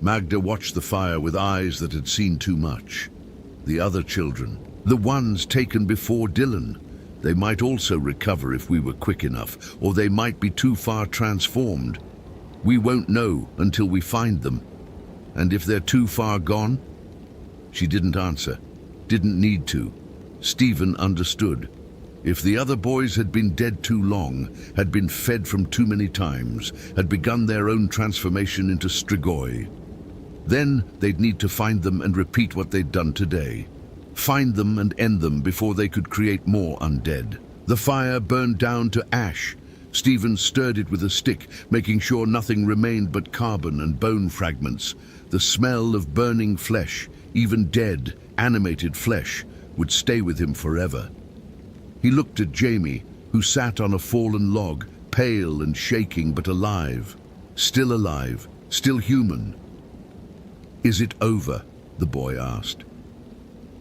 Magda watched the fire with eyes that had seen too much. The other children, the ones taken before Dylan, they might also recover if we were quick enough, or they might be too far transformed. We won't know until we find them. And if they're too far gone? She didn't answer, didn't need to. Stephen understood. If the other boys had been dead too long, had been fed from too many times, had begun their own transformation into Strigoi, then they'd need to find them and repeat what they'd done today. Find them and end them before they could create more undead. The fire burned down to ash. Stephen stirred it with a stick, making sure nothing remained but carbon and bone fragments. The smell of burning flesh, even dead, animated flesh, would stay with him forever. He looked at Jamie, who sat on a fallen log, pale and shaking but alive. Still alive, still human. "Is it over?" the boy asked.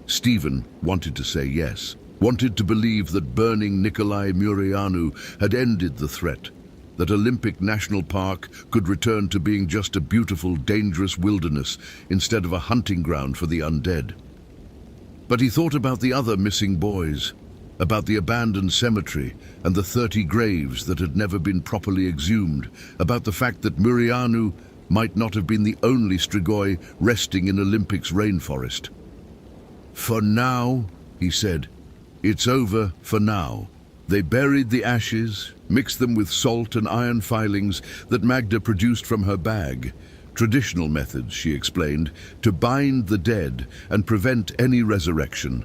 Stephen wanted to say yes, wanted to believe that burning Nicolae Mureanu had ended the threat, that Olympic National Park could return to being just a beautiful, dangerous wilderness instead of a hunting ground for the undead. But he thought about the other missing boys, about the abandoned cemetery and the 30 graves that had never been properly exhumed, about the fact that Mureanu might not have been the only Strigoi resting in Olympic's rainforest. "For now," he said, "it's over for now." They buried the ashes, mixed them with salt and iron filings that Magda produced from her bag. Traditional methods, she explained, to bind the dead and prevent any resurrection.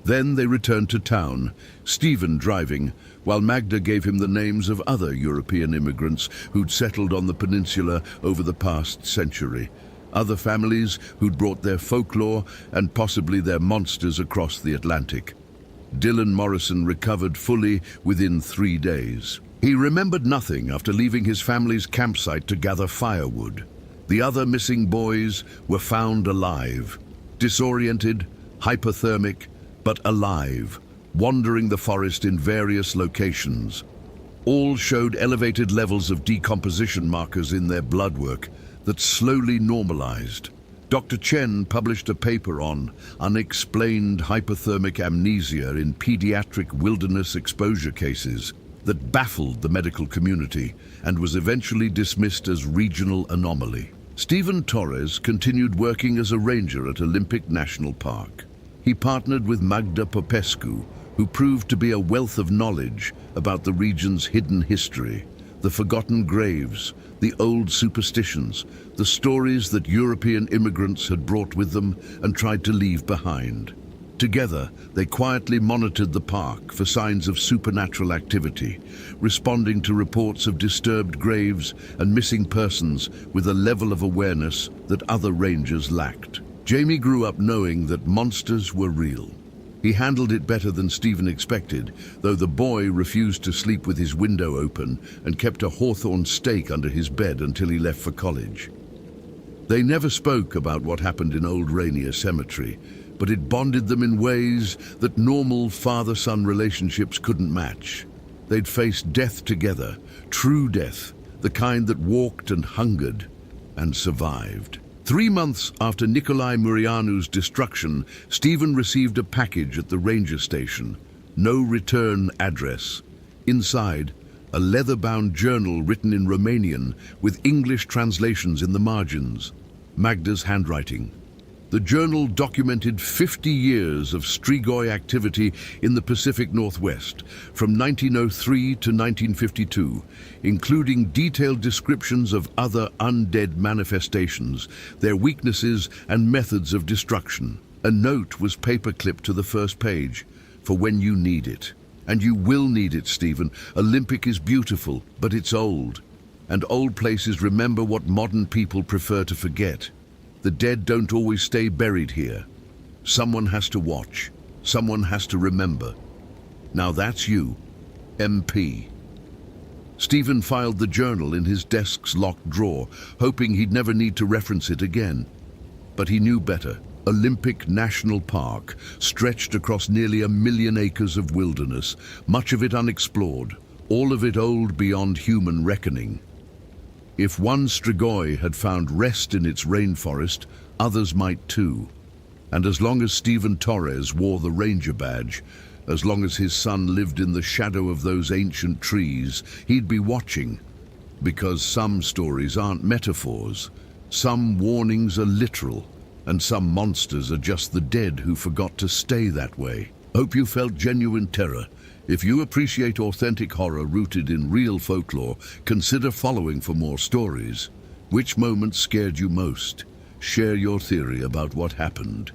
Then they returned to town, Stephen driving, while Magda gave him the names of other European immigrants who'd settled on the peninsula over the past century. Other families who'd brought their folklore and possibly their monsters across the Atlantic. Dylan Morrison recovered fully within 3 days. He remembered nothing after leaving his family's campsite to gather firewood. The other missing boys were found alive, disoriented, hypothermic, but alive, wandering the forest in various locations. All showed elevated levels of decomposition markers in their blood work that slowly normalized. Dr. Chen published a paper on unexplained hypothermic amnesia in pediatric wilderness exposure cases that baffled the medical community and was eventually dismissed as regional anomaly. Stephen Torres continued working as a ranger at Olympic National Park. He partnered with Magda Popescu, who proved to be a wealth of knowledge about the region's hidden history, the forgotten graves, the old superstitions, the stories that European immigrants had brought with them and tried to leave behind. Together, they quietly monitored the park for signs of supernatural activity, responding to reports of disturbed graves and missing persons with a level of awareness that other rangers lacked. Jamie grew up knowing that monsters were real. He handled it better than Stephen expected, though the boy refused to sleep with his window open and kept a hawthorn stake under his bed until he left for college. They never spoke about what happened in Old Rainier Cemetery, but it bonded them in ways that normal father-son relationships couldn't match. They'd faced death together, true death, the kind that walked and hungered and survived. 3 months after Nikolai Murianu's destruction, Stephen received a package at the ranger station. No return address. Inside, a leather-bound journal written in Romanian with English translations in the margins. Magda's handwriting. The journal documented 50 years of Strigoi activity in the Pacific Northwest, from 1903 to 1952, including detailed descriptions of other undead manifestations, their weaknesses and methods of destruction. A note was paperclipped to the first page, for when you need it. And you will need it, Stephen. Olympic is beautiful, but it's old. And old places remember what modern people prefer to forget. The dead don't always stay buried here. Someone has to watch. Someone has to remember. Now that's you, MP. Stephen filed the journal in his desk's locked drawer, hoping he'd never need to reference it again. But he knew better. Olympic National Park stretched across nearly 1 million acres of wilderness, much of it unexplored, all of it old beyond human reckoning. If one Strigoi had found rest in its rainforest, others might too. And as long as Stephen Torres wore the ranger badge, as long as his son lived in the shadow of those ancient trees, he'd be watching. Because some stories aren't metaphors, some warnings are literal, and some monsters are just the dead who forgot to stay that way. Hope you felt genuine terror. If you appreciate authentic horror rooted in real folklore, consider following for more stories. Which moment scared you most? Share your theory about what happened.